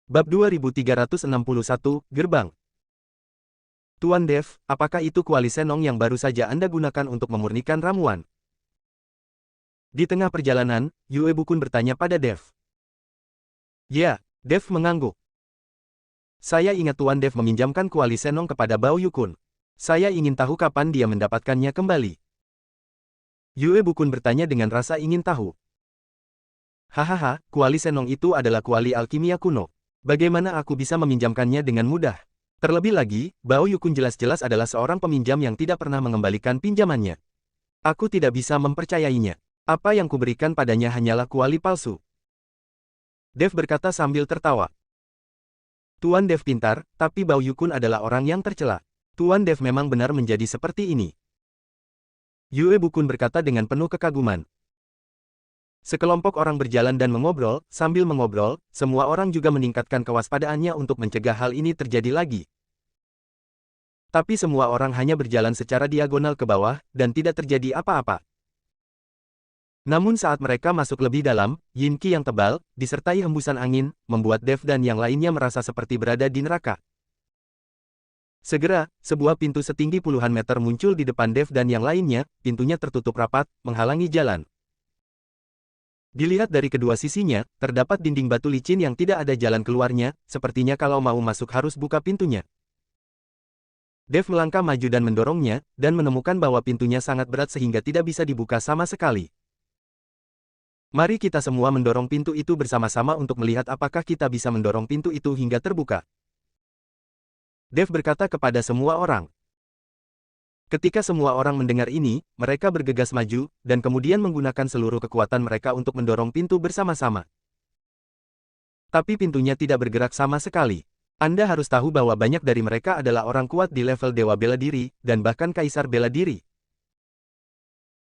Bab 2361, Gerbang. Tuan Dev, apakah itu kuali Senong yang baru saja Anda gunakan untuk memurnikan ramuan? Di tengah perjalanan, Yue Bukun bertanya pada Dev. Ya, Dev mengangguk. Saya ingat Tuan Dev meminjamkan kuali Senong kepada Bao Yukun. Saya ingin tahu kapan dia mendapatkannya kembali. Yue Bukun bertanya dengan rasa ingin tahu. Hahaha, kuali Senong itu adalah kuali alkimia kuno. Bagaimana aku bisa meminjamkannya dengan mudah? Terlebih lagi, Bao Yukun jelas-jelas adalah seorang peminjam yang tidak pernah mengembalikan pinjamannya. Aku tidak bisa mempercayainya. Apa yang kuberikan padanya hanyalah kuali palsu. Dev berkata sambil tertawa. Tuan Dev pintar, tapi Bao Yukun adalah orang yang tercela. Tuan Dev memang benar menjadi seperti ini. Yue Bukun berkata dengan penuh kekaguman. Sekelompok orang berjalan dan mengobrol, sambil mengobrol, semua orang juga meningkatkan kewaspadaannya untuk mencegah hal ini terjadi lagi. Tapi semua orang hanya berjalan secara diagonal ke bawah, dan tidak terjadi apa-apa. Namun saat mereka masuk lebih dalam, yin qi yang tebal, disertai hembusan angin, membuat Dev dan yang lainnya merasa seperti berada di neraka. Segera, sebuah pintu setinggi puluhan meter muncul di depan Dev dan yang lainnya, pintunya tertutup rapat, menghalangi jalan. Dilihat dari kedua sisinya, terdapat dinding batu licin yang tidak ada jalan keluarnya, sepertinya kalau mau masuk harus buka pintunya. Dev melangkah maju dan mendorongnya, dan menemukan bahwa pintunya sangat berat sehingga tidak bisa dibuka sama sekali. Mari kita semua mendorong pintu itu bersama-sama untuk melihat apakah kita bisa mendorong pintu itu hingga terbuka. Dev berkata kepada semua orang. Ketika semua orang mendengar ini, mereka bergegas maju, dan kemudian menggunakan seluruh kekuatan mereka untuk mendorong pintu bersama-sama. Tapi pintunya tidak bergerak sama sekali. Anda harus tahu bahwa banyak dari mereka adalah orang kuat di level Dewa Bela Diri, dan bahkan Kaisar Bela Diri.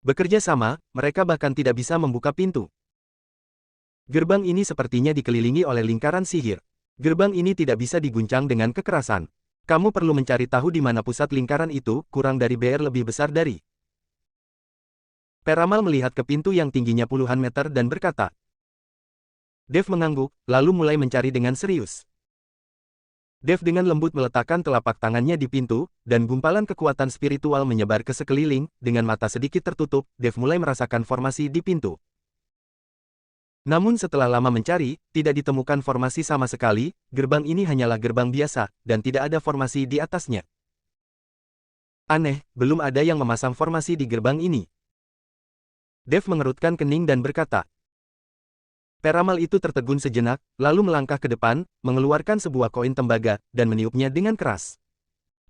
Bekerja sama, mereka bahkan tidak bisa membuka pintu. Gerbang ini sepertinya dikelilingi oleh lingkaran sihir. Gerbang ini tidak bisa diguncang dengan kekerasan. Kamu perlu mencari tahu di mana pusat lingkaran itu, kurang dari BR lebih besar dari. Peramal melihat ke pintu yang tingginya puluhan meter dan berkata. Dev mengangguk, lalu mulai mencari dengan serius. Dev dengan lembut meletakkan telapak tangannya di pintu, dan gumpalan kekuatan spiritual menyebar ke sekeliling, dengan mata sedikit tertutup, Dev mulai merasakan formasi di pintu. Namun setelah lama mencari, tidak ditemukan formasi sama sekali, gerbang ini hanyalah gerbang biasa, dan tidak ada formasi di atasnya. Aneh, belum ada yang memasang formasi di gerbang ini. Dev mengerutkan kening dan berkata. Peramal itu tertegun sejenak, lalu melangkah ke depan, mengeluarkan sebuah koin tembaga, dan meniupnya dengan keras.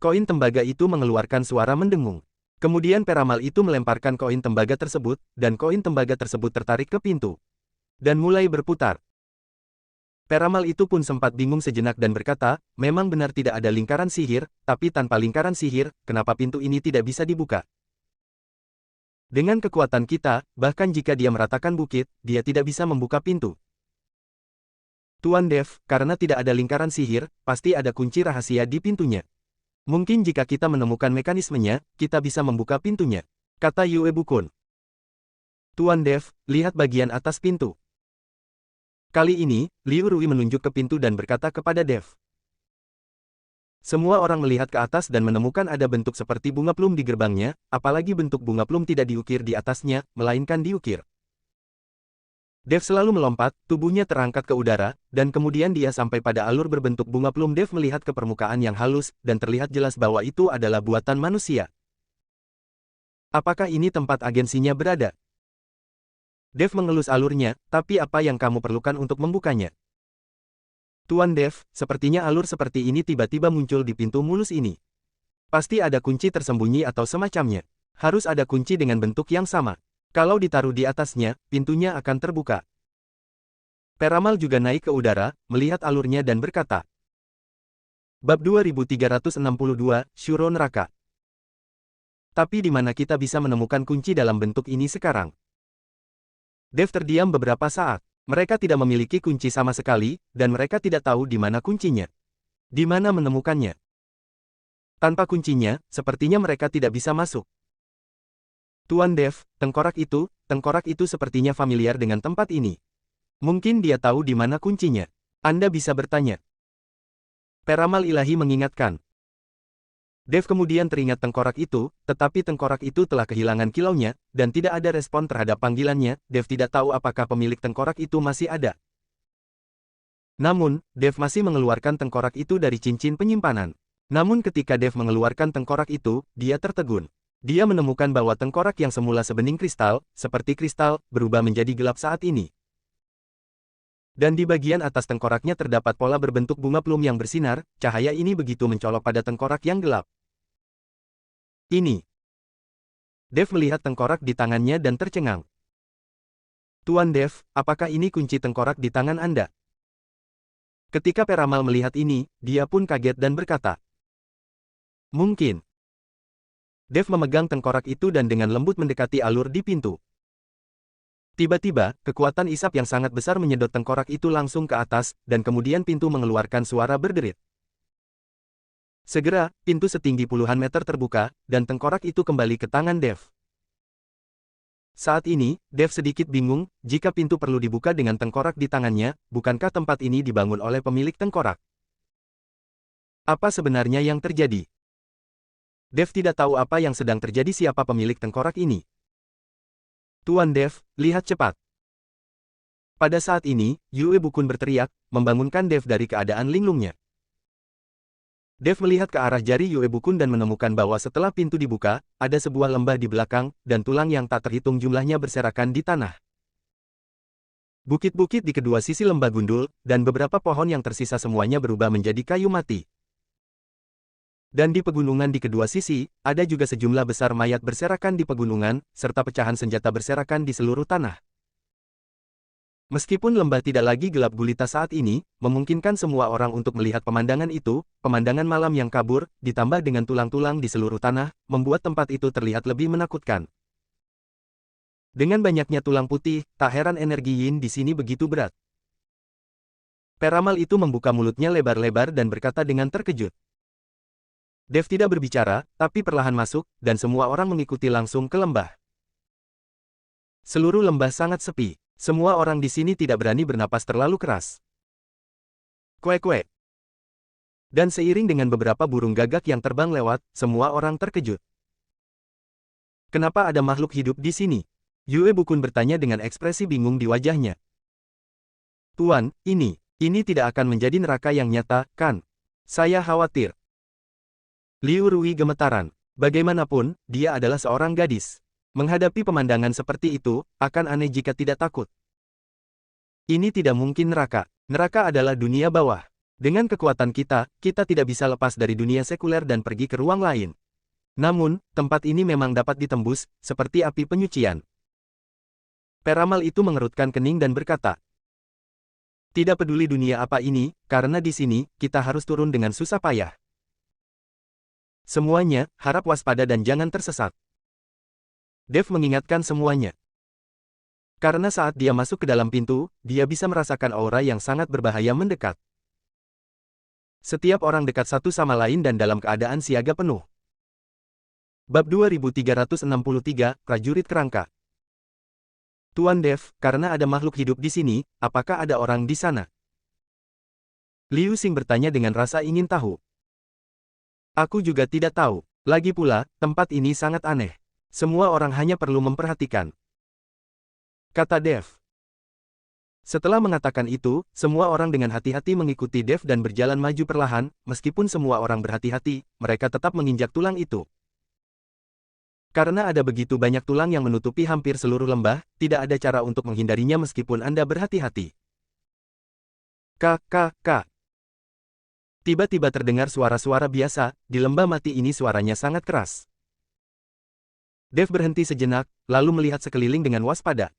Koin tembaga itu mengeluarkan suara mendengung. Kemudian peramal itu melemparkan koin tembaga tersebut, dan koin tembaga tersebut tertarik ke pintu. Dan mulai berputar. Peramal itu pun sempat bingung sejenak dan berkata, memang benar tidak ada lingkaran sihir, tapi tanpa lingkaran sihir, kenapa pintu ini tidak bisa dibuka? Dengan kekuatan kita, bahkan jika dia meratakan bukit, dia tidak bisa membuka pintu. Tuan Dev, karena tidak ada lingkaran sihir, pasti ada kunci rahasia di pintunya. Mungkin jika kita menemukan mekanismenya, kita bisa membuka pintunya, kata Yue Bukun. Tuan Dev, lihat bagian atas pintu. Kali ini, Liu Rui menunjuk ke pintu dan berkata kepada Dev. Semua orang melihat ke atas dan menemukan ada bentuk seperti bunga plum di gerbangnya, apalagi bentuk bunga plum tidak diukir di atasnya, melainkan diukir. Dev selalu melompat, tubuhnya terangkat ke udara, dan kemudian dia sampai pada alur berbentuk bunga plum. Dev melihat ke permukaan yang halus, dan terlihat jelas bahwa itu adalah buatan manusia. Apakah ini tempat agensinya berada? Dev mengelus alurnya, tapi apa yang kamu perlukan untuk membukanya? Tuan Dev, sepertinya alur seperti ini tiba-tiba muncul di pintu mulus ini. Pasti ada kunci tersembunyi atau semacamnya. Harus ada kunci dengan bentuk yang sama. Kalau ditaruh di atasnya, pintunya akan terbuka. Peramal juga naik ke udara, melihat alurnya dan berkata. Bab 2362, Shuro Neraka. Tapi di mana kita bisa menemukan kunci dalam bentuk ini sekarang? Dev terdiam beberapa saat. Mereka tidak memiliki kunci sama sekali, dan mereka tidak tahu di mana kuncinya. Di mana menemukannya. Tanpa kuncinya, sepertinya mereka tidak bisa masuk. Tuan Dev, tengkorak itu sepertinya familiar dengan tempat ini. Mungkin dia tahu di mana kuncinya. Anda bisa bertanya. Peramal ilahi mengingatkan. Dev kemudian teringat tengkorak itu, tetapi tengkorak itu telah kehilangan kilaunya, dan tidak ada respon terhadap panggilannya. Dev tidak tahu apakah pemilik tengkorak itu masih ada. Namun, Dev masih mengeluarkan tengkorak itu dari cincin penyimpanan. Namun ketika Dev mengeluarkan tengkorak itu, dia tertegun. Dia menemukan bahwa tengkorak yang semula sebening kristal, seperti kristal, berubah menjadi gelap saat ini. Dan di bagian atas tengkoraknya terdapat pola berbentuk bunga plum yang bersinar, cahaya ini begitu mencolok pada tengkorak yang gelap. Ini. Dev melihat tengkorak di tangannya dan tercengang. Tuan Dev, apakah ini kunci tengkorak di tangan Anda? Ketika Peramal melihat ini, dia pun kaget dan berkata, mungkin. Dev memegang tengkorak itu dan dengan lembut mendekati alur di pintu. Tiba-tiba, kekuatan isap yang sangat besar menyedot tengkorak itu langsung ke atas, dan kemudian pintu mengeluarkan suara berderit. Segera, pintu setinggi puluhan meter terbuka, dan tengkorak itu kembali ke tangan Dev. Saat ini, Dev sedikit bingung, jika pintu perlu dibuka dengan tengkorak di tangannya, bukankah tempat ini dibangun oleh pemilik tengkorak? Apa sebenarnya yang terjadi? Dev tidak tahu apa yang sedang terjadi siapa pemilik tengkorak ini. Tuan Dev, lihat cepat. Pada saat ini, Yue Bukun berteriak, membangunkan Dev dari keadaan linglungnya. Dev melihat ke arah jari Yue Bukun dan menemukan bahwa setelah pintu dibuka, ada sebuah lembah di belakang, dan tulang yang tak terhitung jumlahnya berserakan di tanah. Bukit-bukit di kedua sisi lembah gundul, dan beberapa pohon yang tersisa semuanya berubah menjadi kayu mati. Dan di pegunungan di kedua sisi, ada juga sejumlah besar mayat berserakan di pegunungan, serta pecahan senjata berserakan di seluruh tanah. Meskipun lembah tidak lagi gelap gulita saat ini, memungkinkan semua orang untuk melihat pemandangan itu, pemandangan malam yang kabur, ditambah dengan tulang-tulang di seluruh tanah, membuat tempat itu terlihat lebih menakutkan. Dengan banyaknya tulang putih, tak heran energi Yin di sini begitu berat. Peramal itu membuka mulutnya lebar-lebar dan berkata dengan terkejut. Dev tidak berbicara, tapi perlahan masuk, dan semua orang mengikuti langsung ke lembah. Seluruh lembah sangat sepi. Semua orang di sini tidak berani bernapas terlalu keras. Kuek-kuek. Dan seiring dengan beberapa burung gagak yang terbang lewat, semua orang terkejut. Kenapa ada makhluk hidup di sini? Yue Bukun bertanya dengan ekspresi bingung di wajahnya. Tuan, ini tidak akan menjadi neraka yang nyata, kan? Saya khawatir. Liu Rui gemetaran. Bagaimanapun, dia adalah seorang gadis. Menghadapi pemandangan seperti itu, akan aneh jika tidak takut. Ini tidak mungkin neraka. Neraka adalah dunia bawah. Dengan kekuatan kita tidak bisa lepas dari dunia sekuler dan pergi ke ruang lain. Namun, tempat ini memang dapat ditembus, seperti api penyucian. Peramal itu mengerutkan kening dan berkata, tidak peduli dunia apa ini, karena di sini, kita harus turun dengan susah payah. Semuanya, harap waspada dan jangan tersesat. Dev mengingatkan semuanya. Karena saat dia masuk ke dalam pintu, dia bisa merasakan aura yang sangat berbahaya mendekat. Setiap orang dekat satu sama lain dan dalam keadaan siaga penuh. Bab 2363, Prajurit Kerangka. Tuan Dev, karena ada makhluk hidup di sini, apakah ada orang di sana? Liu Xing bertanya dengan rasa ingin tahu. Aku juga tidak tahu. Lagi pula, tempat ini sangat aneh. Semua orang hanya perlu memperhatikan. Kata Dev. Setelah mengatakan itu, semua orang dengan hati-hati mengikuti Dev dan berjalan maju perlahan, meskipun semua orang berhati-hati, mereka tetap menginjak tulang itu. Karena ada begitu banyak tulang yang menutupi hampir seluruh lembah, tidak ada cara untuk menghindarinya meskipun Anda berhati-hati. Kak. Tiba-tiba terdengar suara-suara biasa, di lembah mati ini suaranya sangat keras. Dev berhenti sejenak, lalu melihat sekeliling dengan waspada.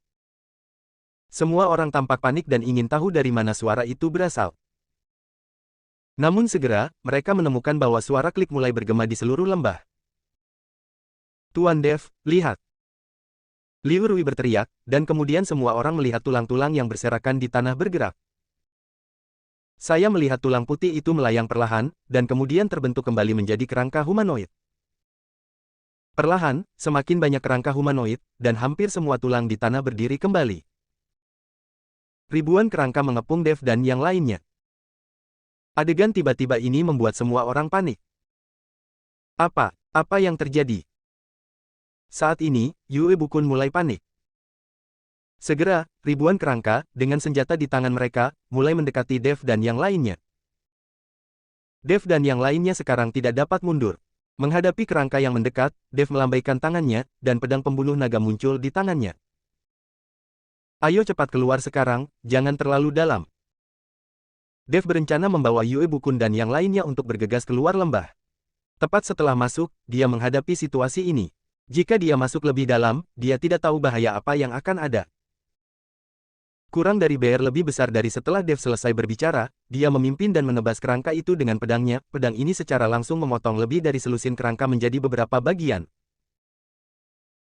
Semua orang tampak panik dan ingin tahu dari mana suara itu berasal. Namun segera, mereka menemukan bahwa suara klik mulai bergema di seluruh lembah. Tuan Dev, lihat. Liu Rui berteriak, dan kemudian semua orang melihat tulang-tulang yang berserakan di tanah bergerak. Saya melihat tulang putih itu melayang perlahan, dan kemudian terbentuk kembali menjadi kerangka humanoid. Perlahan, semakin banyak kerangka humanoid, dan hampir semua tulang di tanah berdiri kembali. Ribuan kerangka mengepung Dev dan yang lainnya. Adegan tiba-tiba ini membuat semua orang panik. Apa yang terjadi? Saat ini, Yue Bukun mulai panik. Segera, ribuan kerangka, dengan senjata di tangan mereka, mulai mendekati Dev dan yang lainnya. Dev dan yang lainnya sekarang tidak dapat mundur. Menghadapi kerangka yang mendekat, Dev melambaikan tangannya, dan pedang pembunuh naga muncul di tangannya. Ayo cepat keluar sekarang, jangan terlalu dalam. Dev berencana membawa Yue Bukun dan yang lainnya untuk bergegas keluar lembah. Tepat setelah masuk, dia menghadapi situasi ini. Jika dia masuk lebih dalam, dia tidak tahu bahaya apa yang akan ada. Kurang dari BR lebih besar dari setelah Dev selesai berbicara, dia memimpin dan menebas kerangka itu dengan pedangnya. Pedang ini secara langsung memotong lebih dari selusin kerangka menjadi beberapa bagian.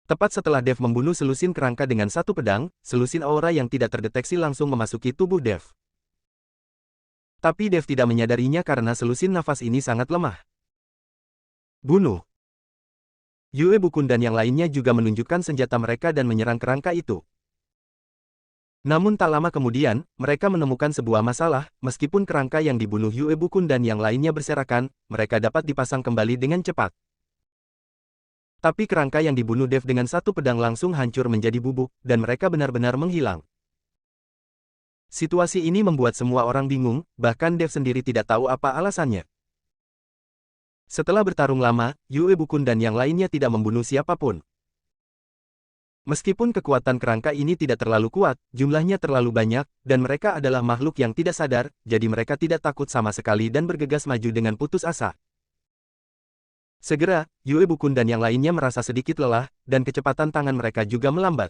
Tepat setelah Dev membunuh selusin kerangka dengan satu pedang, selusin aura yang tidak terdeteksi langsung memasuki tubuh Dev. Tapi Dev tidak menyadarinya karena selusin nafas ini sangat lemah. Bunuh! Yue Bukun dan yang lainnya juga menunjukkan senjata mereka dan menyerang kerangka itu. Namun tak lama kemudian, mereka menemukan sebuah masalah, meskipun kerangka yang dibunuh Yue Bukun dan yang lainnya berserakan, mereka dapat dipasang kembali dengan cepat. Tapi kerangka yang dibunuh Dev dengan satu pedang langsung hancur menjadi bubuk, dan mereka benar-benar menghilang. Situasi ini membuat semua orang bingung, bahkan Dev sendiri tidak tahu apa alasannya. Setelah bertarung lama, Yue Bukun dan yang lainnya tidak membunuh siapapun. Meskipun kekuatan kerangka ini tidak terlalu kuat, jumlahnya terlalu banyak, dan mereka adalah makhluk yang tidak sadar, jadi mereka tidak takut sama sekali dan bergegas maju dengan putus asa. Segera, Yue Bukun dan yang lainnya merasa sedikit lelah, dan kecepatan tangan mereka juga melambat.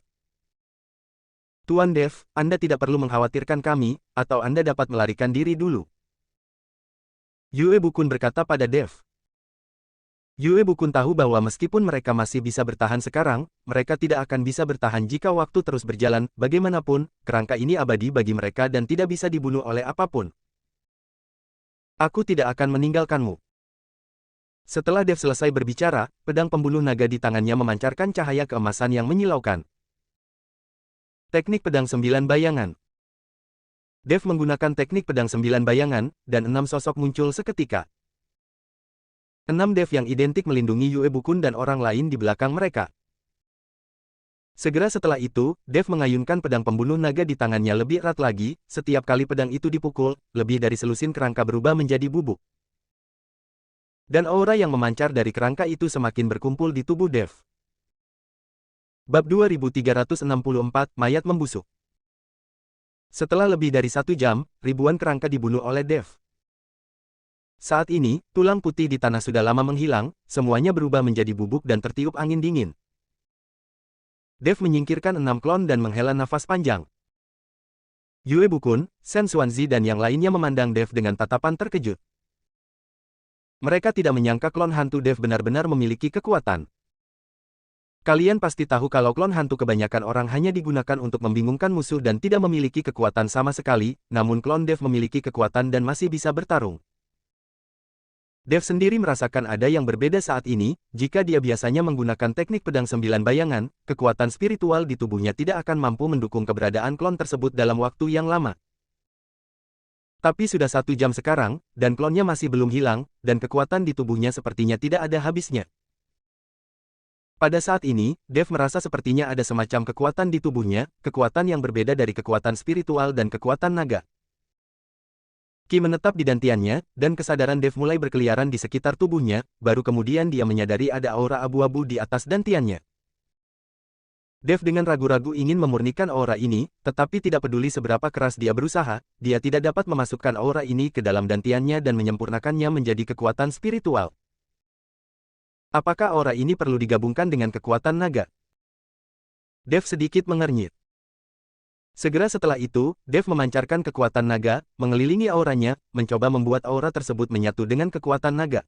Tuan Dev, Anda tidak perlu mengkhawatirkan kami, atau Anda dapat melarikan diri dulu. Yue Bukun berkata pada Dev. Yue Bukun tahu bahwa meskipun mereka masih bisa bertahan sekarang, mereka tidak akan bisa bertahan jika waktu terus berjalan. Bagaimanapun, kerangka ini abadi bagi mereka dan tidak bisa dibunuh oleh apapun. Aku tidak akan meninggalkanmu. Setelah Dev selesai berbicara, pedang pembunuh naga di tangannya memancarkan cahaya keemasan yang menyilaukan. Teknik pedang 9 bayangan. Dev menggunakan teknik pedang 9 bayangan, dan 6 sosok muncul seketika. 6 Dev yang identik melindungi Yue Bukun dan orang lain di belakang mereka. Segera setelah itu, Dev mengayunkan pedang pembunuh naga di tangannya lebih erat lagi. Setiap kali pedang itu dipukul, lebih dari selusin kerangka berubah menjadi bubuk. Dan aura yang memancar dari kerangka itu semakin berkumpul di tubuh Dev. Bab 2364, Mayat Membusuk. Setelah lebih dari 1 jam, ribuan kerangka dibunuh oleh Dev. Saat ini, tulang putih di tanah sudah lama menghilang, semuanya berubah menjadi bubuk dan tertiup angin dingin. Dev menyingkirkan 6 klon dan menghela nafas panjang. Yue Bukun, Shen Xuanzi dan yang lainnya memandang Dev dengan tatapan terkejut. Mereka tidak menyangka klon hantu Dev benar-benar memiliki kekuatan. Kalian pasti tahu kalau klon hantu kebanyakan orang hanya digunakan untuk membingungkan musuh dan tidak memiliki kekuatan sama sekali, namun klon Dev memiliki kekuatan dan masih bisa bertarung. Dev sendiri merasakan ada yang berbeda saat ini. Jika dia biasanya menggunakan teknik pedang 9 bayangan, kekuatan spiritual di tubuhnya tidak akan mampu mendukung keberadaan klon tersebut dalam waktu yang lama. Tapi sudah 1 jam sekarang, dan klonnya masih belum hilang, dan kekuatan di tubuhnya sepertinya tidak ada habisnya. Pada saat ini, Dev merasa sepertinya ada semacam kekuatan di tubuhnya, kekuatan yang berbeda dari kekuatan spiritual dan kekuatan naga. Qi menetap di dantiannya, dan kesadaran Dev mulai berkeliaran di sekitar tubuhnya, baru kemudian dia menyadari ada aura abu-abu di atas dantiannya. Dev dengan ragu-ragu ingin memurnikan aura ini, tetapi tidak peduli seberapa keras dia berusaha, dia tidak dapat memasukkan aura ini ke dalam dantiannya dan menyempurnakannya menjadi kekuatan spiritual. Apakah aura ini perlu digabungkan dengan kekuatan naga? Dev sedikit mengernyit. Segera setelah itu, Dev memancarkan kekuatan naga, mengelilingi auranya, mencoba membuat aura tersebut menyatu dengan kekuatan naga.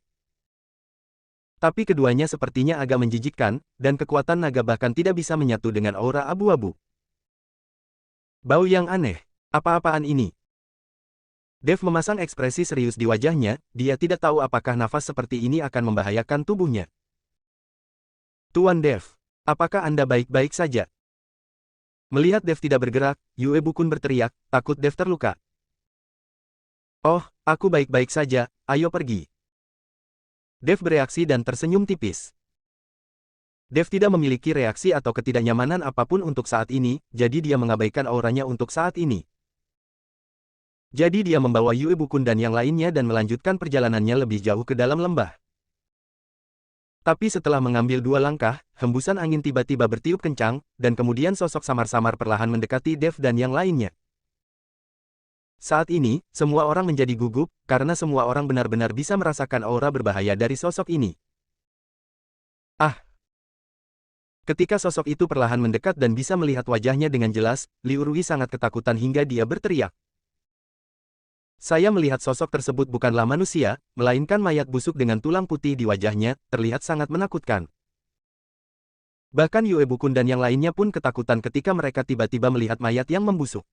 Tapi keduanya sepertinya agak menjijikkan, dan kekuatan naga bahkan tidak bisa menyatu dengan aura abu-abu. Bau yang aneh. Apa-apaan ini? Dev memasang ekspresi serius di wajahnya, dia tidak tahu apakah nafas seperti ini akan membahayakan tubuhnya. Tuan Dev, apakah Anda baik-baik saja? Melihat Dev tidak bergerak, Yue Bukun berteriak, takut Dev terluka. Oh, aku baik-baik saja, ayo pergi. Dev bereaksi dan tersenyum tipis. Dev tidak memiliki reaksi atau ketidaknyamanan apapun untuk saat ini, jadi dia mengabaikan auranya untuk saat ini. Jadi dia membawa Yue Bukun dan yang lainnya dan melanjutkan perjalanannya lebih jauh ke dalam lembah. Tapi setelah mengambil 2 langkah, hembusan angin tiba-tiba bertiup kencang, dan kemudian sosok samar-samar perlahan mendekati Dev dan yang lainnya. Saat ini, semua orang menjadi gugup, karena semua orang benar-benar bisa merasakan aura berbahaya dari sosok ini. Ah! Ketika sosok itu perlahan mendekat dan bisa melihat wajahnya dengan jelas, Liu Rui sangat ketakutan hingga dia berteriak. Saya melihat sosok tersebut bukanlah manusia, melainkan mayat busuk dengan tulang putih di wajahnya, terlihat sangat menakutkan. Bahkan Yue Bukun dan yang lainnya pun ketakutan ketika mereka tiba-tiba melihat mayat yang membusuk.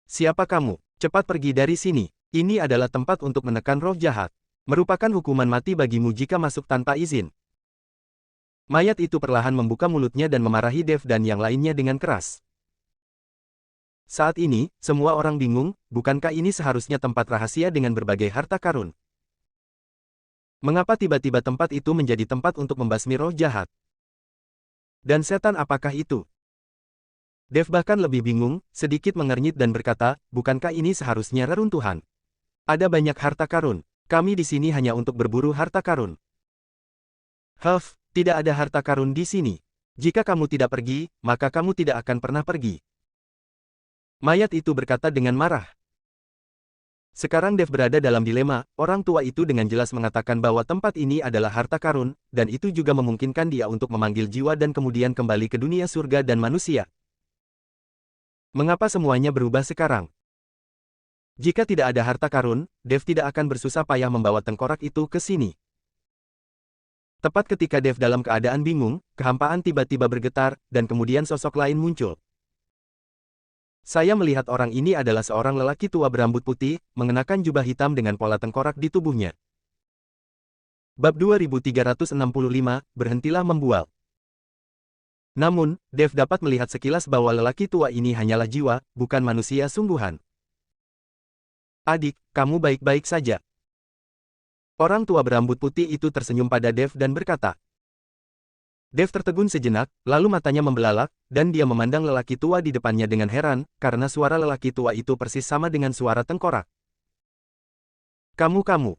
Siapa kamu? Cepat pergi dari sini. Ini adalah tempat untuk menekan roh jahat. Merupakan hukuman mati bagimu jika masuk tanpa izin. Mayat itu perlahan membuka mulutnya dan memarahi Dev dan yang lainnya dengan keras. Saat ini, semua orang bingung, bukankah ini seharusnya tempat rahasia dengan berbagai harta karun? Mengapa tiba-tiba tempat itu menjadi tempat untuk membasmi roh jahat? Dan setan apakah itu? Dev bahkan lebih bingung, sedikit mengernyit dan berkata, bukankah ini seharusnya reruntuhan? Ada banyak harta karun. Kami di sini hanya untuk berburu harta karun. Huff, tidak ada harta karun di sini. Jika kamu tidak pergi, maka kamu tidak akan pernah pergi. Mayat itu berkata dengan marah. Sekarang Dev berada dalam dilema, orang tua itu dengan jelas mengatakan bahwa tempat ini adalah harta karun, dan itu juga memungkinkan dia untuk memanggil jiwa dan kemudian kembali ke dunia surga dan manusia. Mengapa semuanya berubah sekarang? Jika tidak ada harta karun, Dev tidak akan bersusah payah membawa tengkorak itu ke sini. Tepat ketika Dev dalam keadaan bingung, kehampaan tiba-tiba bergetar, dan kemudian sosok lain muncul. Saya melihat orang ini adalah seorang lelaki tua berambut putih, mengenakan jubah hitam dengan pola tengkorak di tubuhnya. Bab 2365, berhentilah membual. Namun, Dev dapat melihat sekilas bahwa lelaki tua ini hanyalah jiwa, bukan manusia sungguhan. Adik, kamu baik-baik saja. Orang tua berambut putih itu tersenyum pada Dev dan berkata. Dev tertegun sejenak, lalu matanya membelalak, dan dia memandang lelaki tua di depannya dengan heran, karena suara lelaki tua itu persis sama dengan suara tengkorak. Kamu.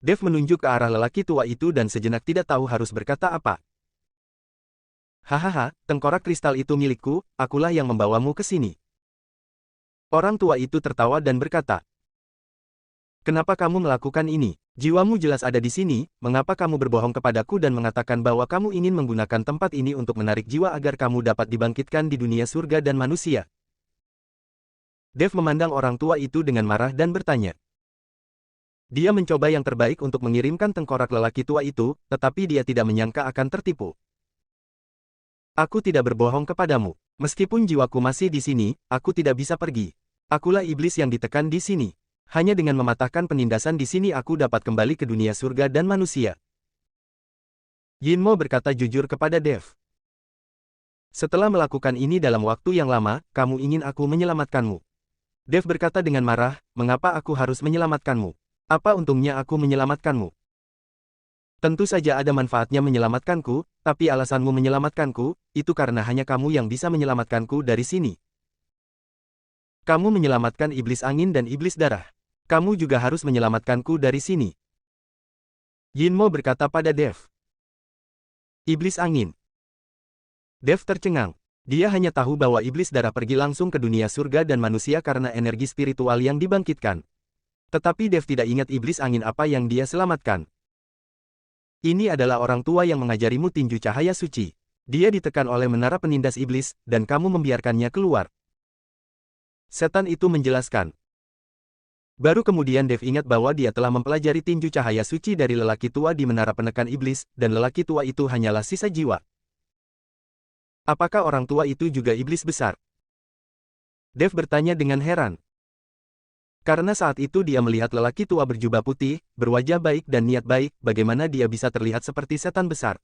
Dev menunjuk ke arah lelaki tua itu dan sejenak tidak tahu harus berkata apa. Hahaha, tengkorak kristal itu milikku, akulah yang membawamu ke sini. Orang tua itu tertawa dan berkata. Kenapa kamu melakukan ini? Jiwamu jelas ada di sini, mengapa kamu berbohong kepadaku dan mengatakan bahwa kamu ingin menggunakan tempat ini untuk menarik jiwa agar kamu dapat dibangkitkan di dunia surga dan manusia? Dev memandang orang tua itu dengan marah dan bertanya. Dia mencoba yang terbaik untuk mengirimkan tengkorak lelaki tua itu, tetapi dia tidak menyangka akan tertipu. Aku tidak berbohong kepadamu. Meskipun jiwaku masih di sini, aku tidak bisa pergi. Akulah iblis yang ditekan di sini. Hanya dengan mematahkan penindasan di sini aku dapat kembali ke dunia surga dan manusia. Yinmo berkata jujur kepada Dev. Setelah melakukan ini dalam waktu yang lama, kamu ingin aku menyelamatkanmu. Dev berkata dengan marah, mengapa aku harus menyelamatkanmu? Apa untungnya aku menyelamatkanmu? Tentu saja ada manfaatnya menyelamatkanku, tapi alasanmu menyelamatkanku, itu karena hanya kamu yang bisa menyelamatkanku dari sini. Kamu menyelamatkan iblis angin dan iblis darah. Kamu juga harus menyelamatkanku dari sini. Yinmo berkata pada Dev. Iblis angin. Dev tercengang. Dia hanya tahu bahwa iblis darah pergi langsung ke dunia surga dan manusia karena energi spiritual yang dibangkitkan. Tetapi Dev tidak ingat iblis angin apa yang dia selamatkan. Ini adalah orang tua yang mengajarimu tinju cahaya suci. Dia ditekan oleh menara penindas iblis, dan kamu membiarkannya keluar. Setan itu menjelaskan. Baru kemudian Dev ingat bahwa dia telah mempelajari tinju cahaya suci dari lelaki tua di menara penekan iblis, dan lelaki tua itu hanyalah sisa jiwa. Apakah orang tua itu juga iblis besar? Dev bertanya dengan heran. Karena saat itu dia melihat lelaki tua berjubah putih, berwajah baik dan niat baik, bagaimana dia bisa terlihat seperti setan besar?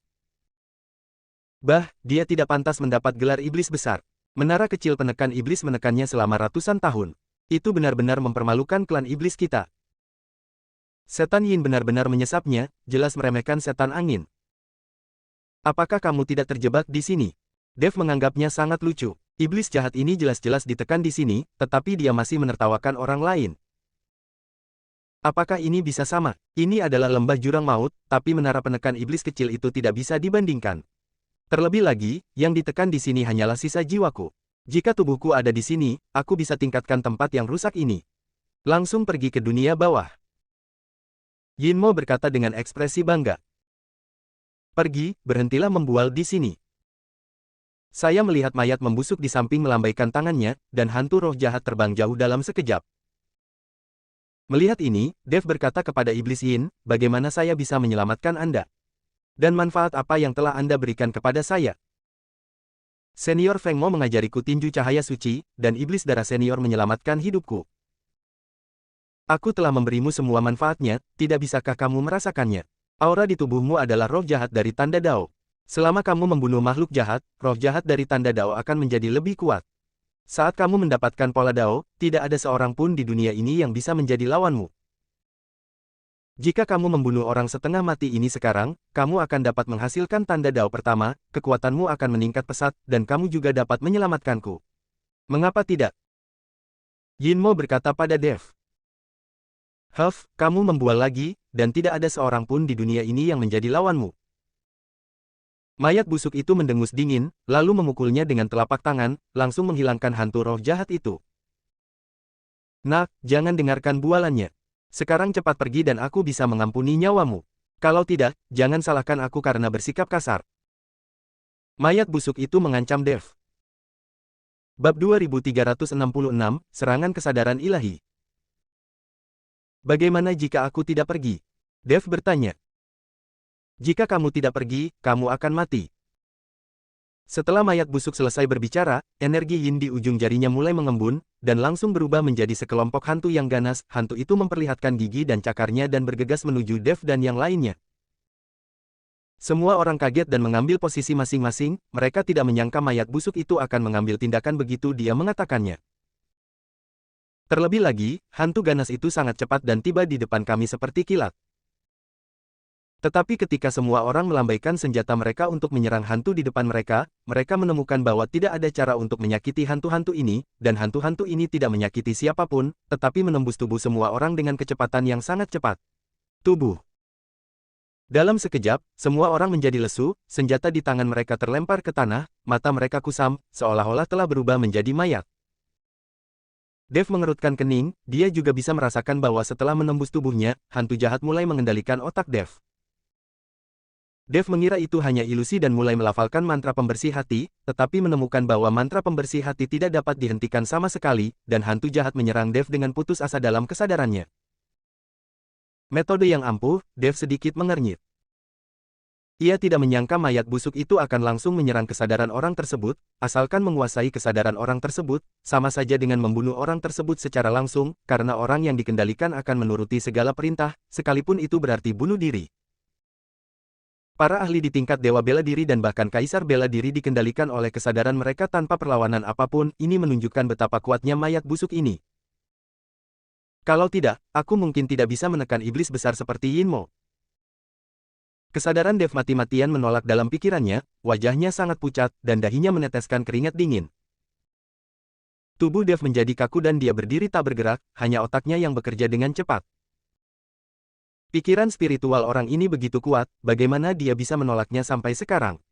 Bah, dia tidak pantas mendapat gelar iblis besar. Menara kecil penekan iblis menekannya selama ratusan tahun. Itu benar-benar mempermalukan klan iblis kita. Setan Yin benar-benar menyesapnya, jelas meremehkan setan angin. Apakah kamu tidak terjebak di sini? Dev menganggapnya sangat lucu. Iblis jahat ini jelas-jelas ditekan di sini, tetapi dia masih menertawakan orang lain. Apakah ini bisa sama? Ini adalah lembah jurang maut, tapi menara penekan iblis kecil itu tidak bisa dibandingkan. Terlebih lagi, yang ditekan di sini hanyalah sisa jiwaku. Jika tubuhku ada di sini, aku bisa tingkatkan tempat yang rusak ini. Langsung pergi ke dunia bawah. Yinmo berkata dengan ekspresi bangga. Pergi, berhentilah membual di sini. Saya melihat mayat membusuk di samping melambaikan tangannya, dan hantu roh jahat terbang jauh dalam sekejap. Melihat ini, Dev berkata kepada Iblis Yin, bagaimana saya bisa menyelamatkan Anda? Dan manfaat apa yang telah Anda berikan kepada saya? Senior Feng Mo mengajariku tinju cahaya suci, dan Iblis Darah Senior menyelamatkan hidupku. Aku telah memberimu semua manfaatnya, tidak bisakah kamu merasakannya? Aura di tubuhmu adalah roh jahat dari tanda Dao. Selama kamu membunuh makhluk jahat, roh jahat dari tanda Dao akan menjadi lebih kuat. Saat kamu mendapatkan pola Dao, tidak ada seorang pun di dunia ini yang bisa menjadi lawanmu. Jika kamu membunuh orang setengah mati ini sekarang, kamu akan dapat menghasilkan tanda Dao pertama, kekuatanmu akan meningkat pesat, dan kamu juga dapat menyelamatkanku. Mengapa tidak? Yinmo berkata pada Dev. Huff, kamu membual lagi, dan tidak ada seorang pun di dunia ini yang menjadi lawanmu. Mayat busuk itu mendengus dingin, lalu memukulnya dengan telapak tangan, langsung menghilangkan hantu roh jahat itu. Nak, jangan dengarkan bualannya. Sekarang cepat pergi dan aku bisa mengampuni nyawamu. Kalau tidak, jangan salahkan aku karena bersikap kasar. Mayat busuk itu mengancam Dev. Bab 2366, Serangan Kesadaran Ilahi. Bagaimana jika aku tidak pergi? Dev bertanya. Jika kamu tidak pergi, kamu akan mati. Setelah mayat busuk selesai berbicara, energi yin di ujung jarinya mulai mengembun, dan langsung berubah menjadi sekelompok hantu yang ganas. Hantu itu memperlihatkan gigi dan cakarnya dan bergegas menuju Dev dan yang lainnya. Semua orang kaget dan mengambil posisi masing-masing, mereka tidak menyangka mayat busuk itu akan mengambil tindakan begitu dia mengatakannya. Terlebih lagi, hantu ganas itu sangat cepat dan tiba di depan kami seperti kilat. Tetapi ketika semua orang melambaikan senjata mereka untuk menyerang hantu di depan mereka, mereka menemukan bahwa tidak ada cara untuk menyakiti hantu-hantu ini, dan hantu-hantu ini tidak menyakiti siapapun, tetapi menembus tubuh semua orang dengan kecepatan yang sangat cepat. Tubuh. Dalam sekejap, semua orang menjadi lesu, senjata di tangan mereka terlempar ke tanah, mata mereka kusam, seolah-olah telah berubah menjadi mayat. Dev mengerutkan kening, dia juga bisa merasakan bahwa setelah menembus tubuhnya, hantu jahat mulai mengendalikan otak Dev. Dev mengira itu hanya ilusi dan mulai melafalkan mantra pembersih hati, tetapi menemukan bahwa mantra pembersih hati tidak dapat dihentikan sama sekali, dan hantu jahat menyerang Dev dengan putus asa dalam kesadarannya. Metode yang ampuh, Dev sedikit mengernyit. Ia tidak menyangka mayat busuk itu akan langsung menyerang kesadaran orang tersebut, asalkan menguasai kesadaran orang tersebut, sama saja dengan membunuh orang tersebut secara langsung, karena orang yang dikendalikan akan menuruti segala perintah, sekalipun itu berarti bunuh diri. Para ahli di tingkat Dewa Bela Diri dan bahkan Kaisar Bela Diri dikendalikan oleh kesadaran mereka tanpa perlawanan apapun, ini menunjukkan betapa kuatnya mayat busuk ini. Kalau tidak, aku mungkin tidak bisa menekan iblis besar seperti Yinmo. Kesadaran Dev mati-matian menolak dalam pikirannya, wajahnya sangat pucat, dan dahinya meneteskan keringat dingin. Tubuh Dev menjadi kaku dan dia berdiri tak bergerak, hanya otaknya yang bekerja dengan cepat. Pikiran spiritual orang ini begitu kuat, bagaimana dia bisa menolaknya sampai sekarang?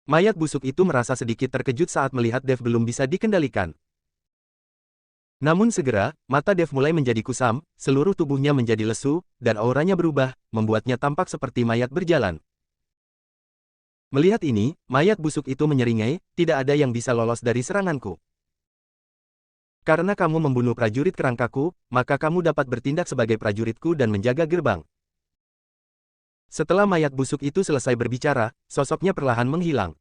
Mayat busuk itu merasa sedikit terkejut saat melihat Dev belum bisa dikendalikan. Namun segera, mata Dev mulai menjadi kusam, seluruh tubuhnya menjadi lesu, dan auranya berubah, membuatnya tampak seperti mayat berjalan. Melihat ini, mayat busuk itu menyeringai, tidak ada yang bisa lolos dari seranganku. Karena kamu membunuh prajurit kerangkaku, maka kamu dapat bertindak sebagai prajuritku dan menjaga gerbang. Setelah mayat busuk itu selesai berbicara, sosoknya perlahan menghilang.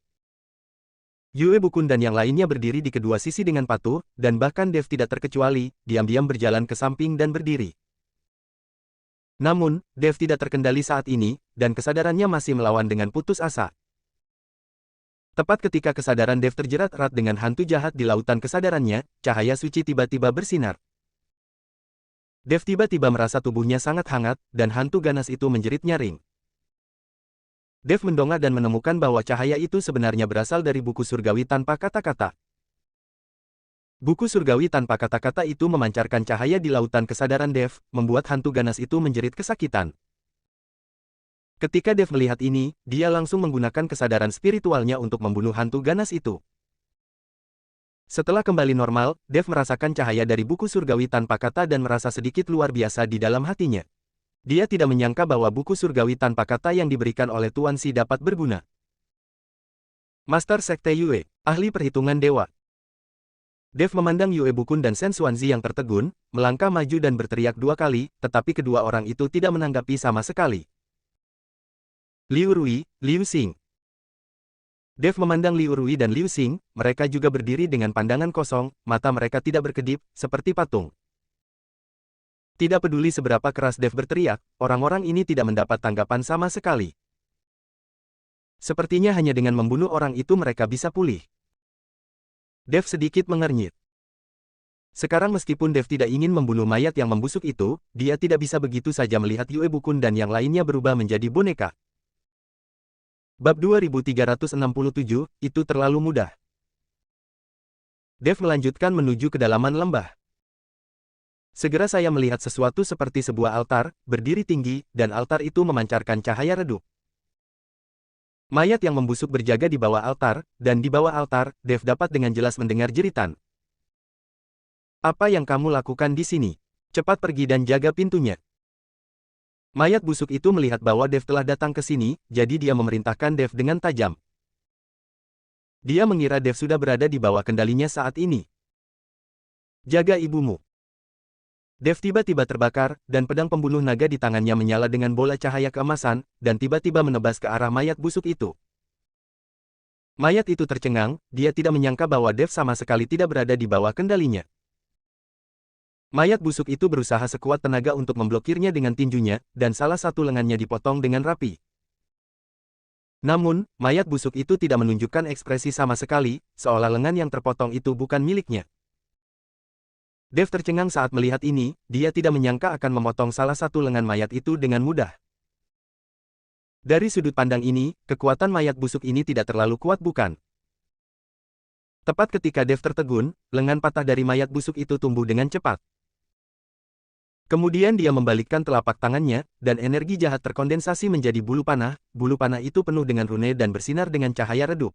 Yue Bukun dan yang lainnya berdiri di kedua sisi dengan patuh, dan bahkan Dev tidak terkecuali, diam-diam berjalan ke samping dan berdiri. Namun, Dev tidak terkendali saat ini, dan kesadarannya masih melawan dengan putus asa. Tepat ketika kesadaran Dev terjerat erat dengan hantu jahat di lautan kesadarannya, cahaya suci tiba-tiba bersinar. Dev tiba-tiba merasa tubuhnya sangat hangat, dan hantu ganas itu menjerit nyaring. Dev mendongak dan menemukan bahwa cahaya itu sebenarnya berasal dari buku surgawi tanpa kata-kata. Buku surgawi tanpa kata-kata itu memancarkan cahaya di lautan kesadaran Dev, membuat hantu ganas itu menjerit kesakitan. Ketika Dev melihat ini, dia langsung menggunakan kesadaran spiritualnya untuk membunuh hantu ganas itu. Setelah kembali normal, Dev merasakan cahaya dari buku surgawi tanpa kata dan merasa sedikit luar biasa di dalam hatinya. Dia tidak menyangka bahwa buku surgawi tanpa kata yang diberikan oleh Tuan Si dapat berguna. Master Sekte Yue, ahli perhitungan dewa. Dev memandang Yue Bukun dan Shen Xuanzi yang tertegun, melangkah maju dan berteriak 2 kali, tetapi kedua orang itu tidak menanggapi sama sekali. Liu Rui, Liu Xing. Dev memandang Liu Rui dan Liu Xing, mereka juga berdiri dengan pandangan kosong, mata mereka tidak berkedip, seperti patung. Tidak peduli seberapa keras Dev berteriak, orang-orang ini tidak mendapat tanggapan sama sekali. Sepertinya hanya dengan membunuh orang itu mereka bisa pulih. Dev sedikit mengernyit. Sekarang meskipun Dev tidak ingin membunuh mayat yang membusuk itu, dia tidak bisa begitu saja melihat Yue Bukun dan yang lainnya berubah menjadi boneka. Bab 2367, itu terlalu mudah. Dev melanjutkan menuju kedalaman lembah. Segera saya melihat sesuatu seperti sebuah altar, berdiri tinggi, dan altar itu memancarkan cahaya redup. Mayat yang membusuk berjaga di bawah altar, dan di bawah altar, Dev dapat dengan jelas mendengar jeritan. Apa yang kamu lakukan di sini? Cepat pergi dan jaga pintunya. Mayat busuk itu melihat bahwa Dev telah datang ke sini, jadi dia memerintahkan Dev dengan tajam. Dia mengira Dev sudah berada di bawah kendalinya saat ini. Jaga ibumu. Dev tiba-tiba terbakar, dan pedang pembunuh naga di tangannya menyala dengan bola cahaya keemasan, dan tiba-tiba menebas ke arah mayat busuk itu. Mayat itu tercengang, dia tidak menyangka bahwa Dev sama sekali tidak berada di bawah kendalinya. Mayat busuk itu berusaha sekuat tenaga untuk memblokirnya dengan tinjunya, dan salah satu lengannya dipotong dengan rapi. Namun, mayat busuk itu tidak menunjukkan ekspresi sama sekali, seolah lengan yang terpotong itu bukan miliknya. Dev tercengang saat melihat ini, dia tidak menyangka akan memotong salah satu lengan mayat itu dengan mudah. Dari sudut pandang ini, kekuatan mayat busuk ini tidak terlalu kuat bukan? Tepat ketika Dev tertegun, lengan patah dari mayat busuk itu tumbuh dengan cepat. Kemudian dia membalikkan telapak tangannya, dan energi jahat terkondensasi menjadi bulu panah itu penuh dengan rune dan bersinar dengan cahaya redup.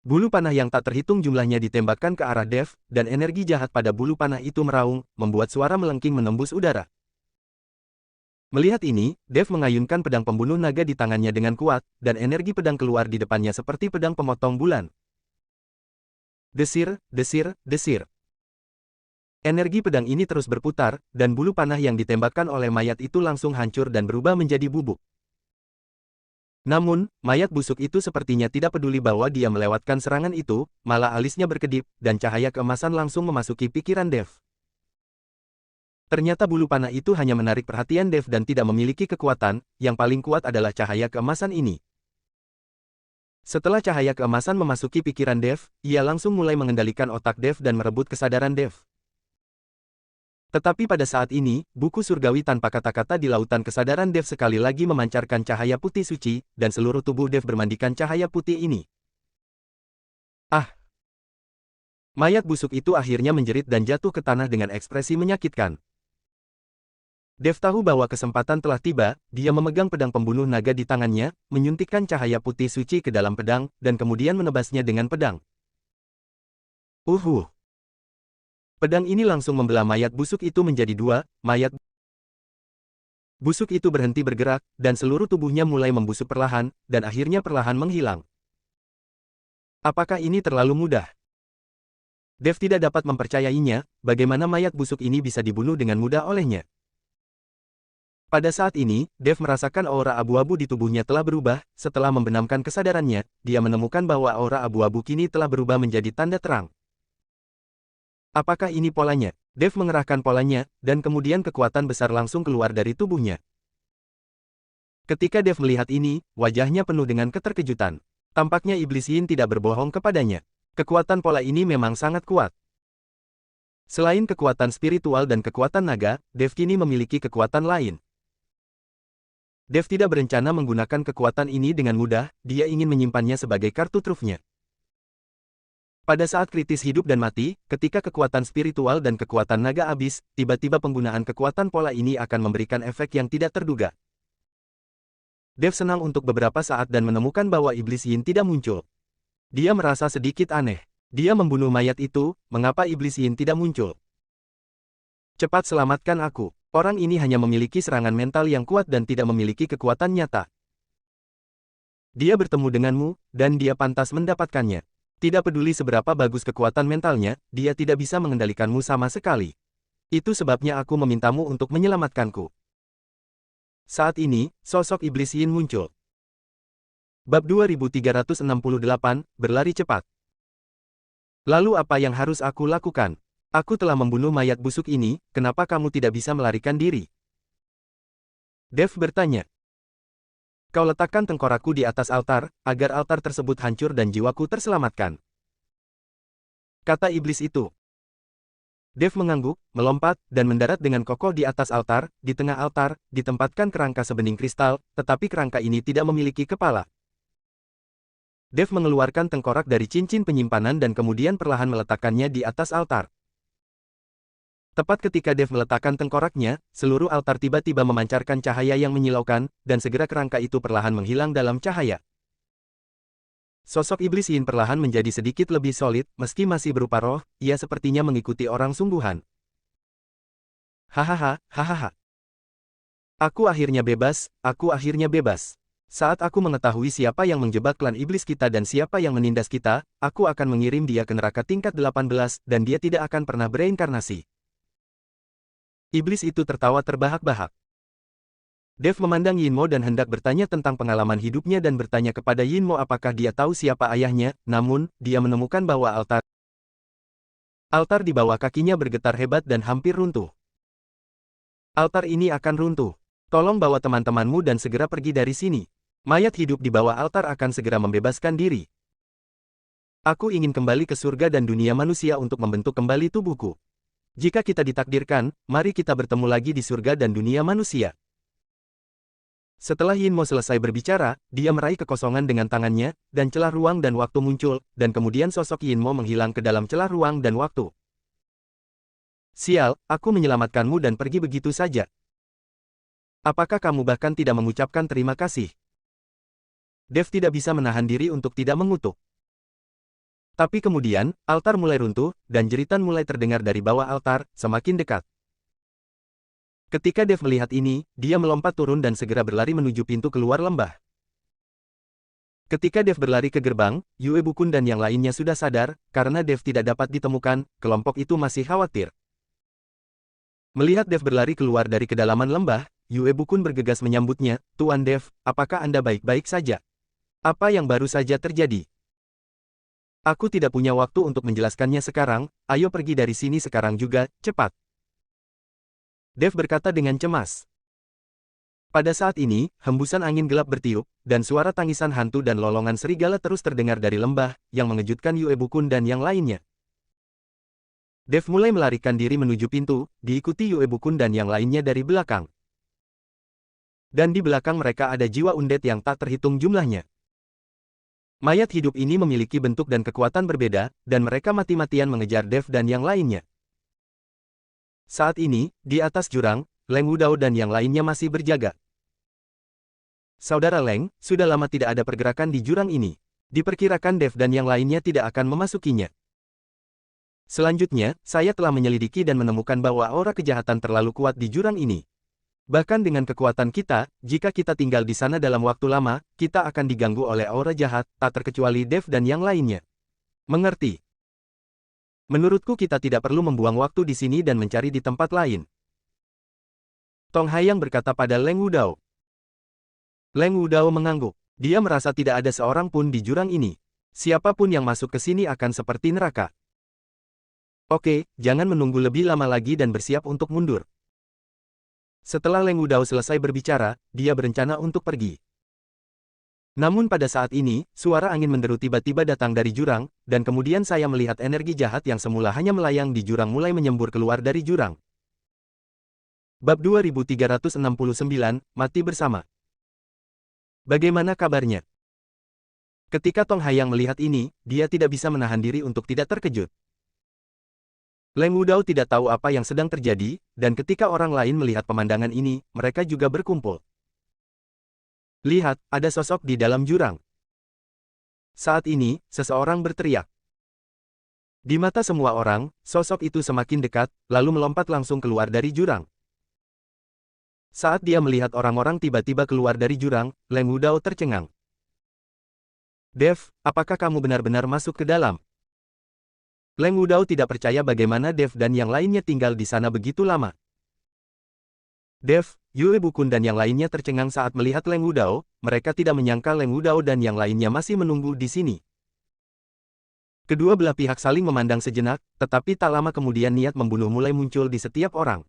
Bulu panah yang tak terhitung jumlahnya ditembakkan ke arah Dev, dan energi jahat pada bulu panah itu meraung, membuat suara melengking menembus udara. Melihat ini, Dev mengayunkan pedang pembunuh naga di tangannya dengan kuat, dan energi pedang keluar di depannya seperti pedang pemotong bulan. Desir, desir, desir. Energi pedang ini terus berputar, dan bulu panah yang ditembakkan oleh mayat itu langsung hancur dan berubah menjadi bubuk. Namun, mayat busuk itu sepertinya tidak peduli bahwa dia melewatkan serangan itu, malah alisnya berkedip, dan cahaya keemasan langsung memasuki pikiran Dev. Ternyata bulu panah itu hanya menarik perhatian Dev dan tidak memiliki kekuatan, yang paling kuat adalah cahaya keemasan ini. Setelah cahaya keemasan memasuki pikiran Dev, ia langsung mulai mengendalikan otak Dev dan merebut kesadaran Dev. Tetapi pada saat ini, buku surgawi tanpa kata-kata di lautan kesadaran Dev sekali lagi memancarkan cahaya putih suci, dan seluruh tubuh Dev bermandikan cahaya putih ini. Ah! Mayat busuk itu akhirnya menjerit dan jatuh ke tanah dengan ekspresi menyakitkan. Dev tahu bahwa kesempatan telah tiba, dia memegang pedang pembunuh naga di tangannya, menyuntikkan cahaya putih suci ke dalam pedang, dan kemudian menebasnya dengan pedang. Pedang ini langsung membelah mayat busuk itu menjadi 2, mayat busuk itu berhenti bergerak, dan seluruh tubuhnya mulai membusuk perlahan, dan akhirnya perlahan menghilang. Apakah ini terlalu mudah? Dev tidak dapat mempercayainya, bagaimana mayat busuk ini bisa dibunuh dengan mudah olehnya. Pada saat ini, Dev merasakan aura abu-abu di tubuhnya telah berubah, setelah membenamkan kesadarannya, dia menemukan bahwa aura abu-abu kini telah berubah menjadi tanda terang. Apakah ini polanya? Dev mengerahkan polanya, dan kemudian kekuatan besar langsung keluar dari tubuhnya. Ketika Dev melihat ini, wajahnya penuh dengan keterkejutan. Tampaknya Iblis Yin tidak berbohong kepadanya. Kekuatan pola ini memang sangat kuat. Selain kekuatan spiritual dan kekuatan naga, Dev kini memiliki kekuatan lain. Dev tidak berencana menggunakan kekuatan ini dengan mudah, dia ingin menyimpannya sebagai kartu trufnya. Pada saat kritis hidup dan mati, ketika kekuatan spiritual dan kekuatan naga habis, tiba-tiba penggunaan kekuatan pola ini akan memberikan efek yang tidak terduga. Dev senang untuk beberapa saat dan menemukan bahwa Iblis Yin tidak muncul. Dia merasa sedikit aneh. Dia membunuh mayat itu, mengapa Iblis Yin tidak muncul? Cepat selamatkan aku. Orang ini hanya memiliki serangan mental yang kuat dan tidak memiliki kekuatan nyata. Dia bertemu denganmu, dan dia pantas mendapatkannya. Tidak peduli seberapa bagus kekuatan mentalnya, dia tidak bisa mengendalikanmu sama sekali. Itu sebabnya aku memintamu untuk menyelamatkanku. Saat ini, sosok Iblis Yin muncul. Bab 2368, berlari cepat. Lalu apa yang harus aku lakukan? Aku telah membunuh mayat busuk ini, kenapa kamu tidak bisa melarikan diri? Dev bertanya. Kau letakkan tengkorakku di atas altar, agar altar tersebut hancur dan jiwaku terselamatkan. Kata iblis itu. Dev mengangguk, melompat, dan mendarat dengan kokoh di atas altar. Di tengah altar, ditempatkan kerangka sebening kristal, tetapi kerangka ini tidak memiliki kepala. Dev mengeluarkan tengkorak dari cincin penyimpanan dan kemudian perlahan meletakkannya di atas altar. Tepat ketika Dev meletakkan tengkoraknya, seluruh altar tiba-tiba memancarkan cahaya yang menyilaukan, dan segera kerangka itu perlahan menghilang dalam cahaya. Sosok Iblis Yin perlahan menjadi sedikit lebih solid, meski masih berupa roh, ia sepertinya mengikuti orang sungguhan. Hahaha, hahaha. Aku akhirnya bebas, aku akhirnya bebas. Saat aku mengetahui siapa yang menjebak klan iblis kita dan siapa yang menindas kita, aku akan mengirim dia ke neraka tingkat 18, dan dia tidak akan pernah bereinkarnasi. Iblis itu tertawa terbahak-bahak. Dev memandang Yinmo dan hendak bertanya tentang pengalaman hidupnya dan bertanya kepada Yinmo apakah dia tahu siapa ayahnya, namun, dia menemukan bahwa altar di bawah kakinya bergetar hebat dan hampir runtuh. Altar ini akan runtuh. Tolong bawa teman-temanmu dan segera pergi dari sini. Mayat hidup di bawah altar akan segera membebaskan diri. Aku ingin kembali ke surga dan dunia manusia untuk membentuk kembali tubuhku. Jika kita ditakdirkan, mari kita bertemu lagi di surga dan dunia manusia. Setelah Yinmo selesai berbicara, dia meraih kekosongan dengan tangannya, dan celah ruang dan waktu muncul, dan kemudian sosok Yinmo menghilang ke dalam celah ruang dan waktu. Sial, aku menyelamatkanmu dan pergi begitu saja. Apakah kamu bahkan tidak mengucapkan terima kasih? Dev tidak bisa menahan diri untuk tidak mengutuk. Tapi kemudian, altar mulai runtuh, dan jeritan mulai terdengar dari bawah altar, semakin dekat. Ketika Dev melihat ini, dia melompat turun dan segera berlari menuju pintu keluar lembah. Ketika Dev berlari ke gerbang, Yue Bukun dan yang lainnya sudah sadar, karena Dev tidak dapat ditemukan, kelompok itu masih khawatir. Melihat Dev berlari keluar dari kedalaman lembah, Yue Bukun bergegas menyambutnya, Tuan Dev, apakah Anda baik-baik saja? Apa yang baru saja terjadi? Aku tidak punya waktu untuk menjelaskannya sekarang, ayo pergi dari sini sekarang juga, cepat. Dev berkata dengan cemas. Pada saat ini, hembusan angin gelap bertiup, dan suara tangisan hantu dan lolongan serigala terus terdengar dari lembah, yang mengejutkan Yue Bukun dan yang lainnya. Dev mulai melarikan diri menuju pintu, diikuti Yue Bukun dan yang lainnya dari belakang. Dan di belakang mereka ada jiwa undead yang tak terhitung jumlahnya. Mayat hidup ini memiliki bentuk dan kekuatan berbeda, dan mereka mati-matian mengejar Dev dan yang lainnya. Saat ini, di atas jurang, Leng Wudao dan yang lainnya masih berjaga. Saudara Leng, sudah lama tidak ada pergerakan di jurang ini. Diperkirakan Dev dan yang lainnya tidak akan memasukinya. Selanjutnya, saya telah menyelidiki dan menemukan bahwa aura kejahatan terlalu kuat di jurang ini. Bahkan dengan kekuatan kita, jika kita tinggal di sana dalam waktu lama, kita akan diganggu oleh aura jahat, tak terkecuali Dev dan yang lainnya. Mengerti? Menurutku kita tidak perlu membuang waktu di sini dan mencari di tempat lain. Tong Haiyang berkata pada Leng Wudao. Leng Wudao mengangguk. Dia merasa tidak ada seorang pun di jurang ini. Siapapun yang masuk ke sini akan seperti neraka. Oke, jangan menunggu lebih lama lagi dan bersiap untuk mundur. Setelah Leng Wudao selesai berbicara, dia berencana untuk pergi. Namun pada saat ini, suara angin menderu tiba-tiba datang dari jurang, dan kemudian saya melihat energi jahat yang semula hanya melayang di jurang mulai menyembur keluar dari jurang. Bab 2369, Mati Bersama. Bagaimana kabarnya? Ketika Tong Hayang melihat ini, dia tidak bisa menahan diri untuk tidak terkejut. Leng Wudao tidak tahu apa yang sedang terjadi, dan ketika orang lain melihat pemandangan ini, mereka juga berkumpul. Lihat, ada sosok di dalam jurang. Saat ini, seseorang berteriak. Di mata semua orang, sosok itu semakin dekat, lalu melompat langsung keluar dari jurang. Saat dia melihat orang-orang tiba-tiba keluar dari jurang, Leng Wudao tercengang. Dev, apakah kamu benar-benar masuk ke dalam? Leng Wudao tidak percaya bagaimana Dev dan yang lainnya tinggal di sana begitu lama. Dev, Yue Bukun dan yang lainnya tercengang saat melihat Leng Wudao, mereka tidak menyangka Leng Wudao dan yang lainnya masih menunggu di sini. Kedua belah pihak saling memandang sejenak, tetapi tak lama kemudian niat membunuh mulai muncul di setiap orang.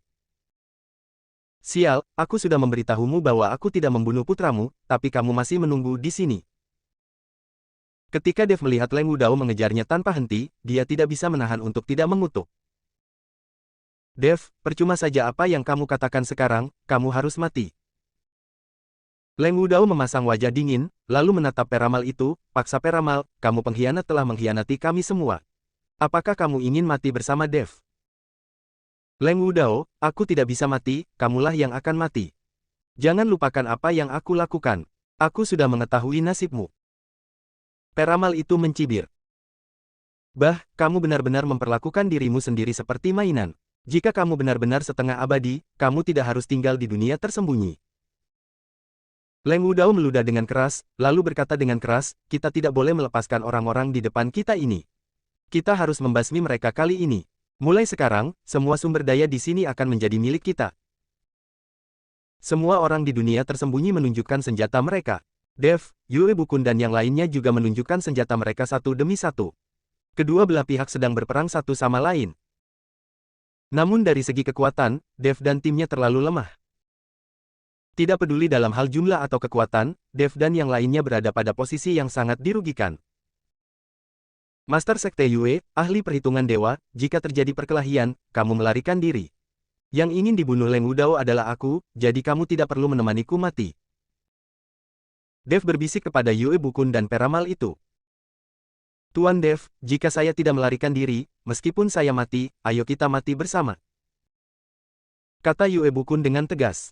Sial, aku sudah memberitahumu bahwa aku tidak membunuh putramu, tapi kamu masih menunggu di sini. Ketika Dev melihat Leng Wudao mengejarnya tanpa henti, dia tidak bisa menahan untuk tidak mengutuk. Dev, percuma saja apa yang kamu katakan sekarang, kamu harus mati. Leng Wudao memasang wajah dingin, lalu menatap peramal itu, paksa peramal, kamu pengkhianat telah mengkhianati kami semua. Apakah kamu ingin mati bersama Dev? Leng Wudao, aku tidak bisa mati, kamulah yang akan mati. Jangan lupakan apa yang aku lakukan. Aku sudah mengetahui nasibmu. Peramal itu mencibir. Bah, kamu benar-benar memperlakukan dirimu sendiri seperti mainan. Jika kamu benar-benar setengah abadi, kamu tidak harus tinggal di dunia tersembunyi. Leng Wudao meludah dengan keras, lalu berkata dengan keras, kita tidak boleh melepaskan orang-orang di depan kita ini. Kita harus membasmi mereka kali ini. Mulai sekarang, semua sumber daya di sini akan menjadi milik kita. Semua orang di dunia tersembunyi menunjukkan senjata mereka. Dev, Yue Bukun dan yang lainnya juga menunjukkan senjata mereka satu demi satu. Kedua belah pihak sedang berperang satu sama lain. Namun dari segi kekuatan, Dev dan timnya terlalu lemah. Tidak peduli dalam hal jumlah atau kekuatan, Dev dan yang lainnya berada pada posisi yang sangat dirugikan. Master Sekte Yue, ahli perhitungan dewa, jika terjadi perkelahian, kamu melarikan diri. Yang ingin dibunuh Leng Wudao adalah aku, jadi kamu tidak perlu menemaniku mati. Dev berbisik kepada Yue Bukun dan peramal itu. Tuan Dev, jika saya tidak melarikan diri, meskipun saya mati, ayo kita mati bersama. Kata Yue Bukun dengan tegas.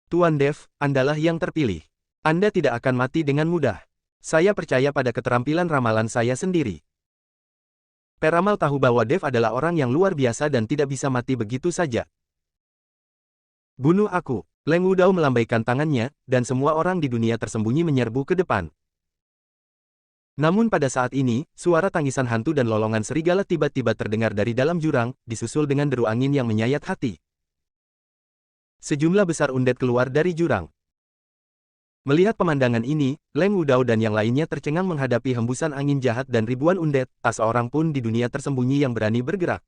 Tuan Dev, Andalah yang terpilih. Anda tidak akan mati dengan mudah. Saya percaya pada keterampilan ramalan saya sendiri. Peramal tahu bahwa Dev adalah orang yang luar biasa dan tidak bisa mati begitu saja. Bunuh aku. Leng Wudao melambaikan tangannya, dan semua orang di dunia tersembunyi menyerbu ke depan. Namun pada saat ini, suara tangisan hantu dan lolongan serigala tiba-tiba terdengar dari dalam jurang, disusul dengan deru angin yang menyayat hati. Sejumlah besar undead keluar dari jurang. Melihat pemandangan ini, Leng Wudao dan yang lainnya tercengang menghadapi hembusan angin jahat dan ribuan undead, tak seorang pun di dunia tersembunyi yang berani bergerak.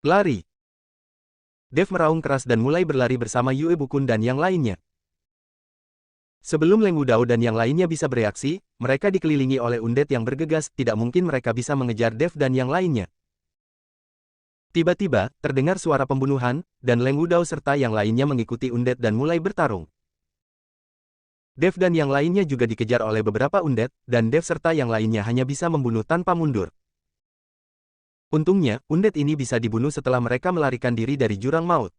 Lari! Dev meraung keras dan mulai berlari bersama Yue Bukun dan yang lainnya. Sebelum Leng Wudao dan yang lainnya bisa bereaksi, mereka dikelilingi oleh undead yang bergegas, tidak mungkin mereka bisa mengejar Dev dan yang lainnya. Tiba-tiba, terdengar suara pembunuhan, dan Leng Wudao serta yang lainnya mengikuti undead dan mulai bertarung. Dev dan yang lainnya juga dikejar oleh beberapa undead, dan Dev serta yang lainnya hanya bisa membunuh tanpa mundur. Untungnya, undead ini bisa dibunuh setelah mereka melarikan diri dari jurang maut.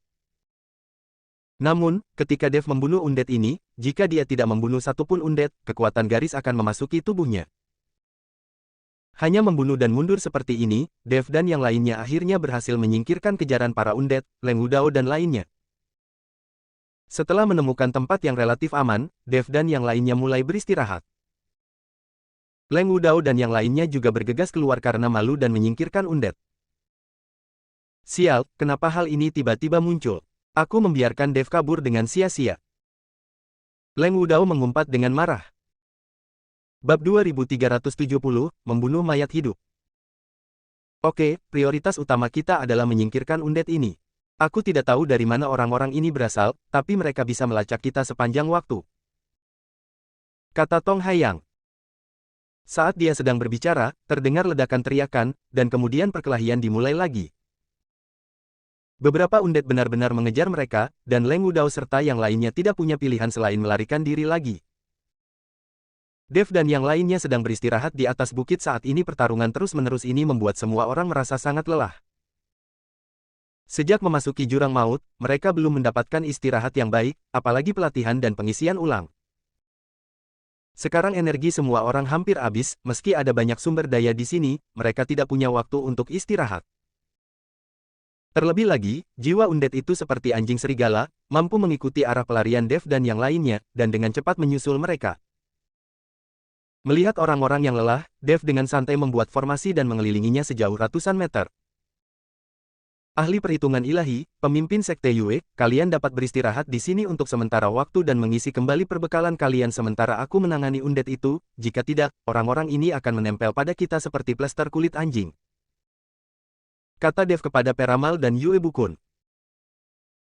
Namun, ketika Dev membunuh undead ini, jika dia tidak membunuh satupun undead, kekuatan garis akan memasuki tubuhnya. Hanya membunuh dan mundur seperti ini, Dev dan yang lainnya akhirnya berhasil menyingkirkan kejaran para undead, Leng Wudao dan lainnya. Setelah menemukan tempat yang relatif aman, Dev dan yang lainnya mulai beristirahat. Leng Wudao dan yang lainnya juga bergegas keluar karena malu dan menyingkirkan undead. Sial, kenapa hal ini tiba-tiba muncul? Aku membiarkan Dev kabur dengan sia-sia. Leng Wudao mengumpat dengan marah. Bab 2370, Membunuh Mayat Hidup. Oke, prioritas utama kita adalah menyingkirkan undead ini. Aku tidak tahu dari mana orang-orang ini berasal, tapi mereka bisa melacak kita sepanjang waktu. kata Tong Haiyang. Saat dia sedang berbicara, terdengar ledakan teriakan, dan kemudian perkelahian dimulai lagi. Beberapa undet benar-benar mengejar mereka, dan Leng Wudao serta yang lainnya tidak punya pilihan selain melarikan diri lagi. Dev dan yang lainnya sedang beristirahat di atas bukit saat ini. Pertarungan terus-menerus ini membuat semua orang merasa sangat lelah. Sejak memasuki jurang maut, mereka belum mendapatkan istirahat yang baik, apalagi pelatihan dan pengisian ulang. Sekarang energi semua orang hampir habis, meski ada banyak sumber daya di sini, mereka tidak punya waktu untuk istirahat. Terlebih lagi, jiwa undet itu seperti anjing serigala, mampu mengikuti arah pelarian Dev dan yang lainnya, dan dengan cepat menyusul mereka. Melihat orang-orang yang lelah, Dev dengan santai membuat formasi dan mengelilinginya sejauh ratusan meter. Ahli perhitungan ilahi, pemimpin Sekte Yue, kalian dapat beristirahat di sini untuk sementara waktu dan mengisi kembali perbekalan kalian sementara aku menangani undet itu, jika tidak, orang-orang ini akan menempel pada kita seperti plester kulit anjing. Kata Dev kepada Peramal dan Yue Bukun.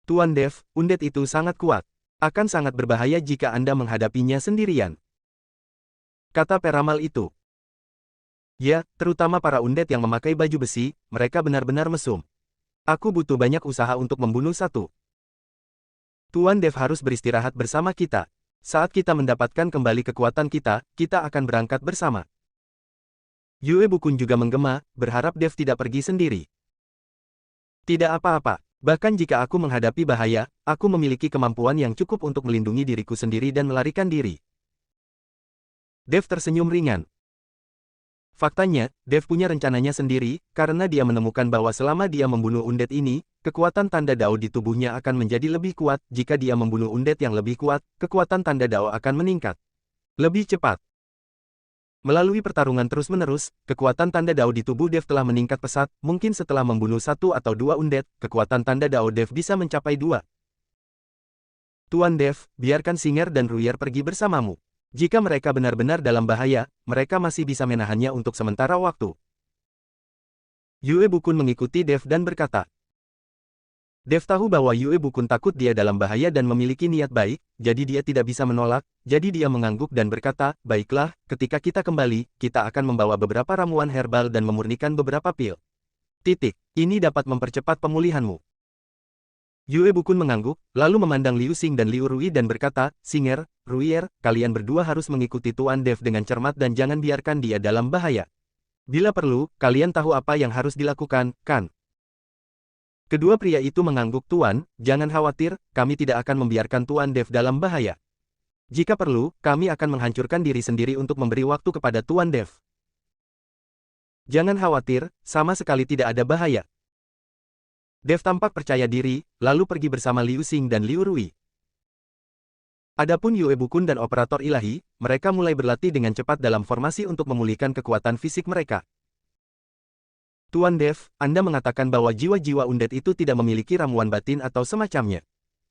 Tuan Dev, undet itu sangat kuat. Akan sangat berbahaya jika Anda menghadapinya sendirian. Kata Peramal itu. Ya, terutama para undet yang memakai baju besi, mereka benar-benar mesum. Aku butuh banyak usaha untuk membunuh satu. Tuan Dev harus beristirahat bersama kita. Saat kita mendapatkan kembali kekuatan kita, kita akan berangkat bersama. Yue Bukun juga menggema, berharap Dev tidak pergi sendiri. Tidak apa-apa, bahkan jika aku menghadapi bahaya, aku memiliki kemampuan yang cukup untuk melindungi diriku sendiri dan melarikan diri. Dev tersenyum ringan. Faktanya, Dev punya rencananya sendiri, karena dia menemukan bahwa selama dia membunuh undet ini, kekuatan tanda Dao di tubuhnya akan menjadi lebih kuat. Jika dia membunuh undet yang lebih kuat, kekuatan tanda Dao akan meningkat lebih cepat. Melalui pertarungan terus-menerus, kekuatan tanda Dao di tubuh Dev telah meningkat pesat. Mungkin setelah membunuh satu atau dua undet, kekuatan tanda Dao Dev bisa mencapai 2. Tuan Dev, biarkan Singer dan Ruyer pergi bersamamu. Jika mereka benar-benar dalam bahaya, mereka masih bisa menahannya untuk sementara waktu. Yue Bukun mengikuti Dev dan berkata. Dev tahu bahwa Yue Bukun takut dia dalam bahaya dan memiliki niat baik, jadi dia tidak bisa menolak, jadi dia mengangguk dan berkata, baiklah, ketika kita kembali, kita akan membawa beberapa ramuan herbal dan memurnikan beberapa pil. Ini dapat mempercepat pemulihanmu. Yue Bukun mengangguk, lalu memandang Liu Xing dan Liu Rui dan berkata, Singer, Ruyer, kalian berdua harus mengikuti Tuan Dev dengan cermat dan jangan biarkan dia dalam bahaya. Bila perlu, kalian tahu apa yang harus dilakukan, kan? Kedua pria itu mengangguk. Tuan, jangan khawatir, kami tidak akan membiarkan Tuan Dev dalam bahaya. Jika perlu, kami akan menghancurkan diri sendiri untuk memberi waktu kepada Tuan Dev. Jangan khawatir, sama sekali tidak ada bahaya. Dev tampak percaya diri, lalu pergi bersama Liu Xing dan Liu Rui. Adapun Yue Bukun dan operator ilahi, mereka mulai berlatih dengan cepat dalam formasi untuk memulihkan kekuatan fisik mereka. Tuan Dev, Anda mengatakan bahwa jiwa-jiwa undet itu tidak memiliki ramuan batin atau semacamnya.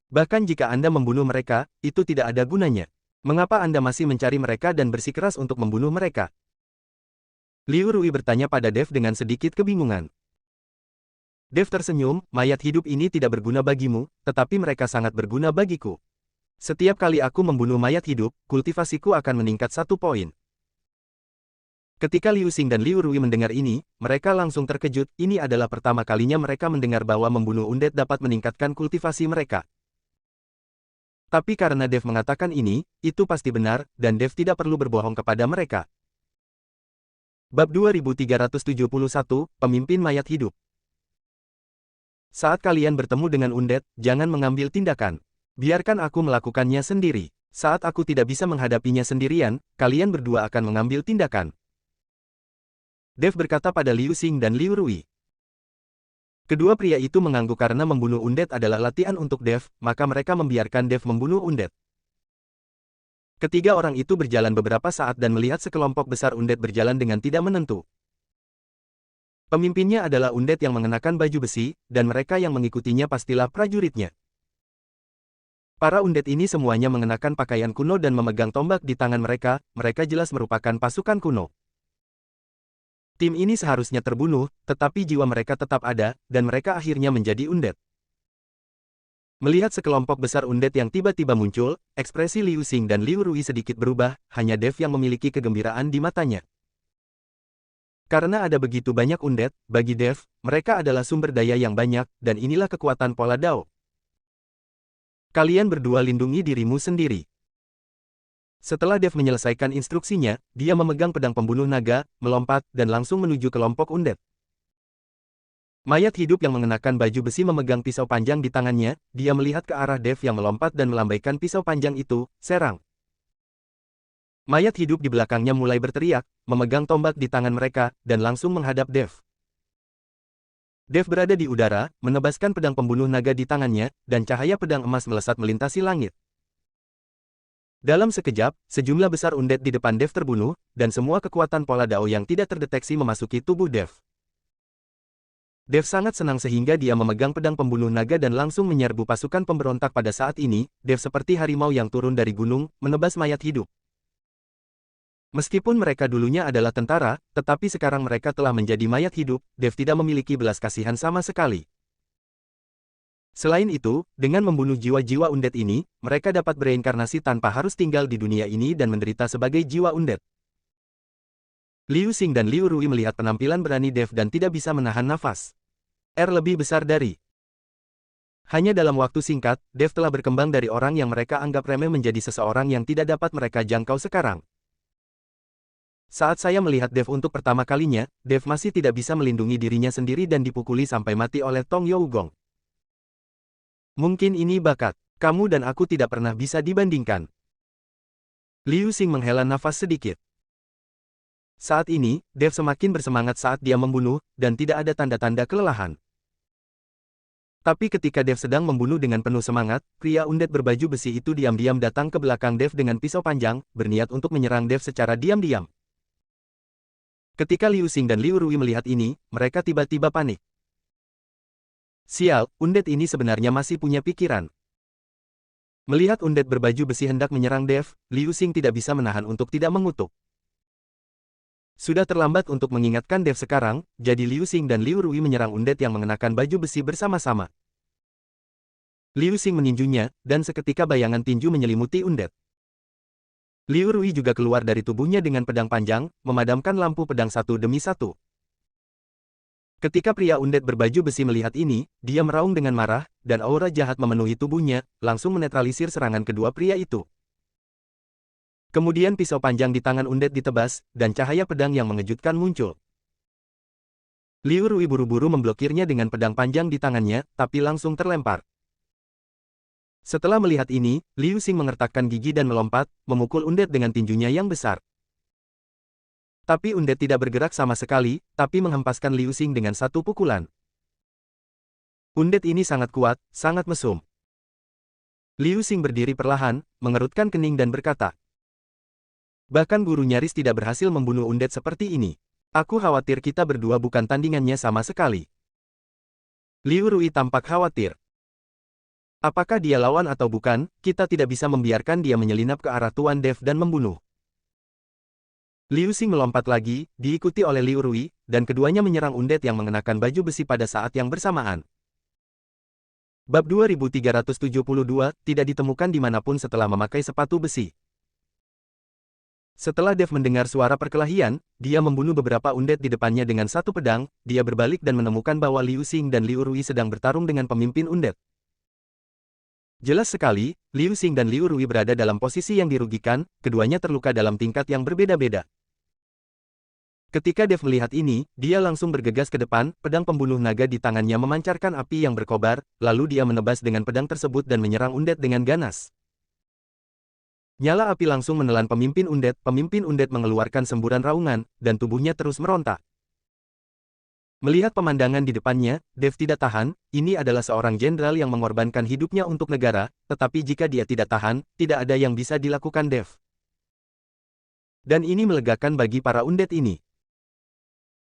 Bahkan jika Anda membunuh mereka, itu tidak ada gunanya. Mengapa Anda masih mencari mereka dan bersikeras untuk membunuh mereka? Liu Rui bertanya pada Dev dengan sedikit kebingungan. Dev tersenyum, mayat hidup ini tidak berguna bagimu, tetapi mereka sangat berguna bagiku. Setiap kali aku membunuh mayat hidup, kultivasiku akan meningkat 1 poin. Ketika Liu Xing dan Liu Rui mendengar ini, mereka langsung terkejut. Ini adalah pertama kalinya mereka mendengar bahwa membunuh undet dapat meningkatkan kultivasi mereka. Tapi karena Dev mengatakan ini, itu pasti benar, dan Dev tidak perlu berbohong kepada mereka. Bab 2371, Pemimpin Mayat Hidup. Saat kalian bertemu dengan undet, jangan mengambil tindakan. Biarkan aku melakukannya sendiri. Saat aku tidak bisa menghadapinya sendirian, kalian berdua akan mengambil tindakan. Dev berkata pada Liu Xing dan Liu Rui. Kedua pria itu mengangguk karena membunuh undet adalah latihan untuk Dev, maka mereka membiarkan Dev membunuh undet. Ketiga orang itu berjalan beberapa saat dan melihat sekelompok besar undet berjalan dengan tidak menentu. Pemimpinnya adalah undet yang mengenakan baju besi, dan mereka yang mengikutinya pastilah prajuritnya. Para undet ini semuanya mengenakan pakaian kuno dan memegang tombak di tangan mereka, mereka jelas merupakan pasukan kuno. Tim ini seharusnya terbunuh, tetapi jiwa mereka tetap ada, dan mereka akhirnya menjadi undet. Melihat sekelompok besar undet yang tiba-tiba muncul, ekspresi Liu Xing dan Liu Rui sedikit berubah, hanya Dev yang memiliki kegembiraan di matanya. Karena ada begitu banyak undet, bagi Dev, mereka adalah sumber daya yang banyak, dan inilah kekuatan pola Dao. Kalian berdua lindungi dirimu sendiri. Setelah Dev menyelesaikan instruksinya, dia memegang pedang pembunuh naga, melompat, dan langsung menuju kelompok undet. Mayat hidup yang mengenakan baju besi memegang pisau panjang di tangannya, dia melihat ke arah Dev yang melompat dan melambaikan pisau panjang itu, serang. Mayat hidup di belakangnya mulai berteriak, memegang tombak di tangan mereka, dan langsung menghadap Dev. Dev berada di udara, menebaskan pedang pembunuh naga di tangannya, dan cahaya pedang emas melesat melintasi langit. Dalam sekejap, sejumlah besar undet di depan Dev terbunuh, dan semua kekuatan pola Dao yang tidak terdeteksi memasuki tubuh Dev. Dev sangat senang sehingga dia memegang pedang pembunuh naga dan langsung menyerbu pasukan pemberontak pada saat ini. Dev seperti harimau yang turun dari gunung, menebas mayat hidup. Meskipun mereka dulunya adalah tentara, tetapi sekarang mereka telah menjadi mayat hidup, Dev tidak memiliki belas kasihan sama sekali. Selain itu, dengan membunuh jiwa-jiwa undet ini, mereka dapat bereinkarnasi tanpa harus tinggal di dunia ini dan menderita sebagai jiwa undet. Liu Xing dan Liu Rui melihat penampilan berani Dev dan tidak bisa menahan nafas. Lebih besar dari. Hanya dalam waktu singkat, Dev telah berkembang dari orang yang mereka anggap remeh menjadi seseorang yang tidak dapat mereka jangkau sekarang. Saat saya melihat Dev untuk pertama kalinya, Dev masih tidak bisa melindungi dirinya sendiri dan dipukuli sampai mati oleh Tong Yougong. Mungkin ini bakat. Kamu dan aku tidak pernah bisa dibandingkan. Liu Xing menghela nafas sedikit. Saat ini, Dev semakin bersemangat saat dia membunuh, dan tidak ada tanda-tanda kelelahan. Tapi ketika Dev sedang membunuh dengan penuh semangat, pria undet berbaju besi itu diam-diam datang ke belakang Dev dengan pisau panjang, berniat untuk menyerang Dev secara diam-diam. Ketika Liu Xing dan Liu Rui melihat ini, mereka tiba-tiba panik. Sial, undet ini sebenarnya masih punya pikiran. Melihat undet berbaju besi hendak menyerang Dev, Liu Xing tidak bisa menahan untuk tidak mengutuk. Sudah terlambat untuk mengingatkan Dev sekarang, jadi Liu Xing dan Liu Rui menyerang undet yang mengenakan baju besi bersama-sama. Liu Xing meninjunya, dan seketika bayangan tinju menyelimuti undet. Liu Rui juga keluar dari tubuhnya dengan pedang panjang, memadamkan lampu pedang satu demi satu. Ketika pria undet berbaju besi melihat ini, dia meraung dengan marah, dan aura jahat memenuhi tubuhnya, langsung menetralisir serangan kedua pria itu. Kemudian pisau panjang di tangan undet ditebas, dan cahaya pedang yang mengejutkan muncul. Liu Rui buru-buru memblokirnya dengan pedang panjang di tangannya, tapi langsung terlempar. Setelah melihat ini, Liu Xing mengertakkan gigi dan melompat, memukul undet dengan tinjunya yang besar. Tapi undet tidak bergerak sama sekali, tapi menghempaskan Liu Xing dengan satu pukulan. Undet ini sangat kuat, sangat mesum. Liu Xing berdiri perlahan, mengerutkan kening dan berkata, bahkan guru nyaris tidak berhasil membunuh undet seperti ini. Aku khawatir kita berdua bukan tandingannya sama sekali. Liu Rui tampak khawatir. Apakah dia lawan atau bukan, kita tidak bisa membiarkan dia menyelinap ke arah Tuan Dev dan membunuh. Liu Xing melompat lagi, diikuti oleh Liu Rui, dan keduanya menyerang undet yang mengenakan baju besi pada saat yang bersamaan. Bab 2372, tidak ditemukan dimanapun setelah memakai sepatu besi. Setelah Dev mendengar suara perkelahian, dia membunuh beberapa undet di depannya dengan satu pedang, dia berbalik dan menemukan bahwa Liu Xing dan Liu Rui sedang bertarung dengan pemimpin undet. Jelas sekali, Liu Xing dan Liu Rui berada dalam posisi yang dirugikan, keduanya terluka dalam tingkat yang berbeda-beda. Ketika Dev melihat ini, dia langsung bergegas ke depan, pedang pembunuh naga di tangannya memancarkan api yang berkobar, lalu dia menebas dengan pedang tersebut dan menyerang undet dengan ganas. Nyala api langsung menelan pemimpin undet mengeluarkan semburan raungan, dan tubuhnya terus meronta. Melihat pemandangan di depannya, Dev tidak tahan, ini adalah seorang jenderal yang mengorbankan hidupnya untuk negara, tetapi jika dia tidak tahan, tidak ada yang bisa dilakukan Dev. Dan ini melegakan bagi para undet ini.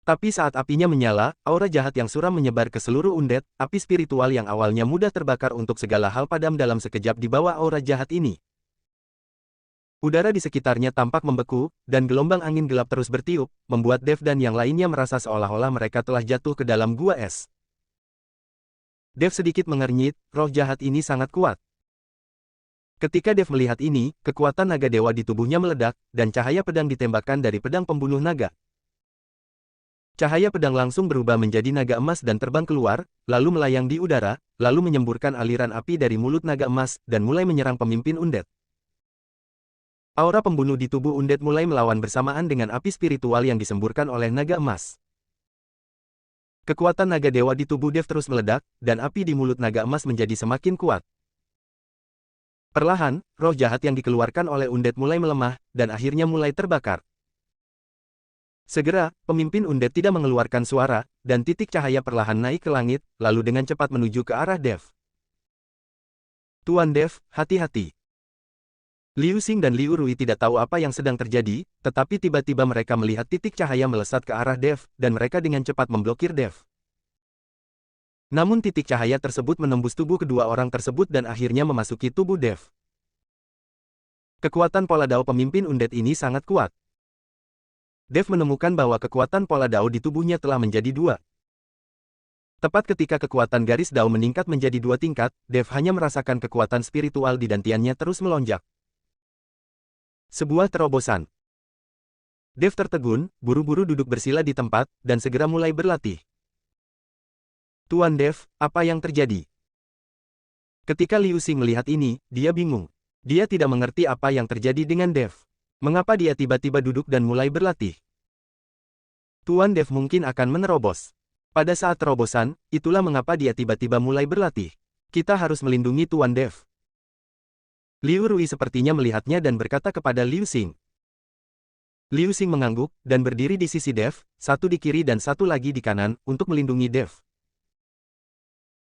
Tapi saat apinya menyala, aura jahat yang suram menyebar ke seluruh undet, api spiritual yang awalnya mudah terbakar untuk segala hal padam dalam sekejap di bawah aura jahat ini. Udara di sekitarnya tampak membeku, dan gelombang angin gelap terus bertiup, membuat Dev dan yang lainnya merasa seolah-olah mereka telah jatuh ke dalam gua es. Dev sedikit mengernyit, roh jahat ini sangat kuat. Ketika Dev melihat ini, kekuatan naga dewa di tubuhnya meledak, dan cahaya pedang ditembakkan dari pedang pembunuh naga. Cahaya pedang langsung berubah menjadi naga emas dan terbang keluar, lalu melayang di udara, lalu menyemburkan aliran api dari mulut naga emas, dan mulai menyerang pemimpin undead. Aura pembunuh di tubuh undead mulai melawan bersamaan dengan api spiritual yang disemburkan oleh naga emas. Kekuatan naga dewa di tubuh Dev terus meledak, dan api di mulut naga emas menjadi semakin kuat. Perlahan, roh jahat yang dikeluarkan oleh undead mulai melemah, dan akhirnya mulai terbakar. Segera, pemimpin undead tidak mengeluarkan suara, dan titik cahaya perlahan naik ke langit, lalu dengan cepat menuju ke arah Dev. Tuan Dev, hati-hati. Liu Xing dan Liu Rui tidak tahu apa yang sedang terjadi, tetapi tiba-tiba mereka melihat titik cahaya melesat ke arah Dev, dan mereka dengan cepat memblokir Dev. Namun titik cahaya tersebut menembus tubuh kedua orang tersebut dan akhirnya memasuki tubuh Dev. Kekuatan pola dao pemimpin undead ini sangat kuat. Dev menemukan bahwa kekuatan pola dao di tubuhnya telah menjadi 2. Tepat ketika kekuatan garis dao meningkat menjadi 2 tingkat, Dev hanya merasakan kekuatan spiritual di dantiannya terus melonjak. Sebuah terobosan. Dev tertegun, buru-buru duduk bersila di tempat, dan segera mulai berlatih. Tuan Dev, apa yang terjadi? Ketika Liu Xing melihat ini, dia bingung. Dia tidak mengerti apa yang terjadi dengan Dev. Mengapa dia tiba-tiba duduk dan mulai berlatih? Tuan Dev mungkin akan menerobos. Pada saat terobosan, itulah mengapa dia tiba-tiba mulai berlatih. Kita harus melindungi Tuan Dev. Liu Rui sepertinya melihatnya dan berkata kepada Liu Xing. Liu Xing mengangguk, dan berdiri di sisi Dev, satu di kiri dan satu lagi di kanan, untuk melindungi Dev.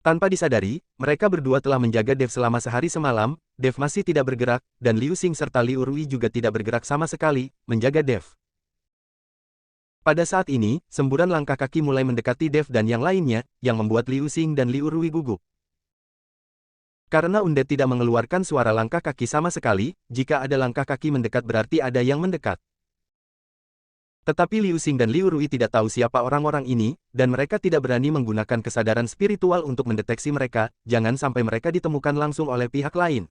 Tanpa disadari, mereka berdua telah menjaga Dev selama sehari semalam. Dev masih tidak bergerak, dan Liu Xing serta Liu Rui juga tidak bergerak sama sekali, menjaga Dev. Pada saat ini, semburan langkah kaki mulai mendekati Dev dan yang lainnya, yang membuat Liu Xing dan Liu Rui gugup. Karena undead tidak mengeluarkan suara langkah kaki sama sekali, jika ada langkah kaki mendekat berarti ada yang mendekat. Tetapi Liu Xing dan Liu Rui tidak tahu siapa orang-orang ini, dan mereka tidak berani menggunakan kesadaran spiritual untuk mendeteksi mereka, jangan sampai mereka ditemukan langsung oleh pihak lain.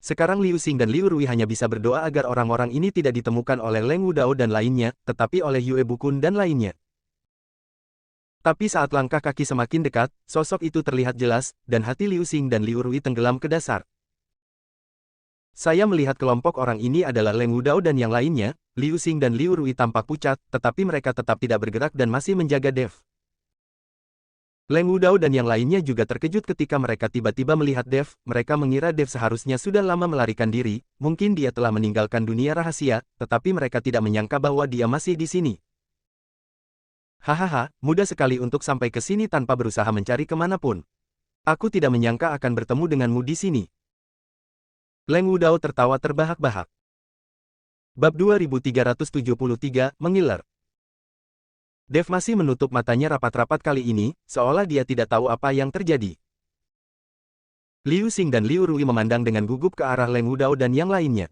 Sekarang Liu Xing dan Liu Rui hanya bisa berdoa agar orang-orang ini tidak ditemukan oleh Leng Wudao dan lainnya, tetapi oleh Yue Bukun dan lainnya. Tapi saat langkah kaki semakin dekat, sosok itu terlihat jelas, dan hati Liu Xing dan Liu Rui tenggelam ke dasar. Saya melihat kelompok orang ini adalah Leng Wudao dan yang lainnya. Liu Xing dan Liu Rui tampak pucat, tetapi mereka tetap tidak bergerak dan masih menjaga Dev. Leng Wudao dan yang lainnya juga terkejut ketika mereka tiba-tiba melihat Dev. Mereka mengira Dev seharusnya sudah lama melarikan diri, mungkin dia telah meninggalkan dunia rahasia, tetapi mereka tidak menyangka bahwa dia masih di sini. Hahaha, mudah sekali untuk sampai ke sini tanpa berusaha mencari kemanapun. Aku tidak menyangka akan bertemu denganmu di sini. Leng Wudao tertawa terbahak-bahak. Bab 2373, mengiler. Dev masih menutup matanya rapat-rapat kali ini, seolah dia tidak tahu apa yang terjadi. Liu Xing dan Liu Rui memandang dengan gugup ke arah Leng Wudao dan yang lainnya.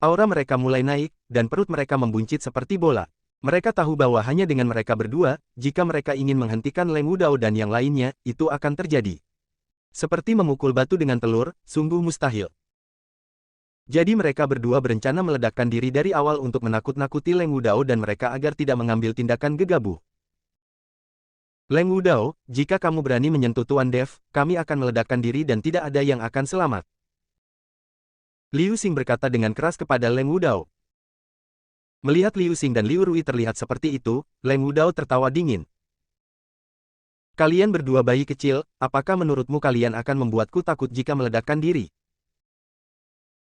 Aura mereka mulai naik, dan perut mereka membuncit seperti bola. Mereka tahu bahwa hanya dengan mereka berdua, jika mereka ingin menghentikan Leng Wudao dan yang lainnya, itu akan terjadi. Seperti memukul batu dengan telur, sungguh mustahil. Jadi mereka berdua berencana meledakkan diri dari awal untuk menakut-nakuti Leng Wudao dan mereka agar tidak mengambil tindakan gegabah. Leng Wudao, jika kamu berani menyentuh Tuan Dev, kami akan meledakkan diri dan tidak ada yang akan selamat. Liu Xing berkata dengan keras kepada Leng Wudao. Melihat Liu Xing dan Liu Rui terlihat seperti itu, Leng Wudao tertawa dingin. Kalian berdua bayi kecil, apakah menurutmu kalian akan membuatku takut jika meledakkan diri?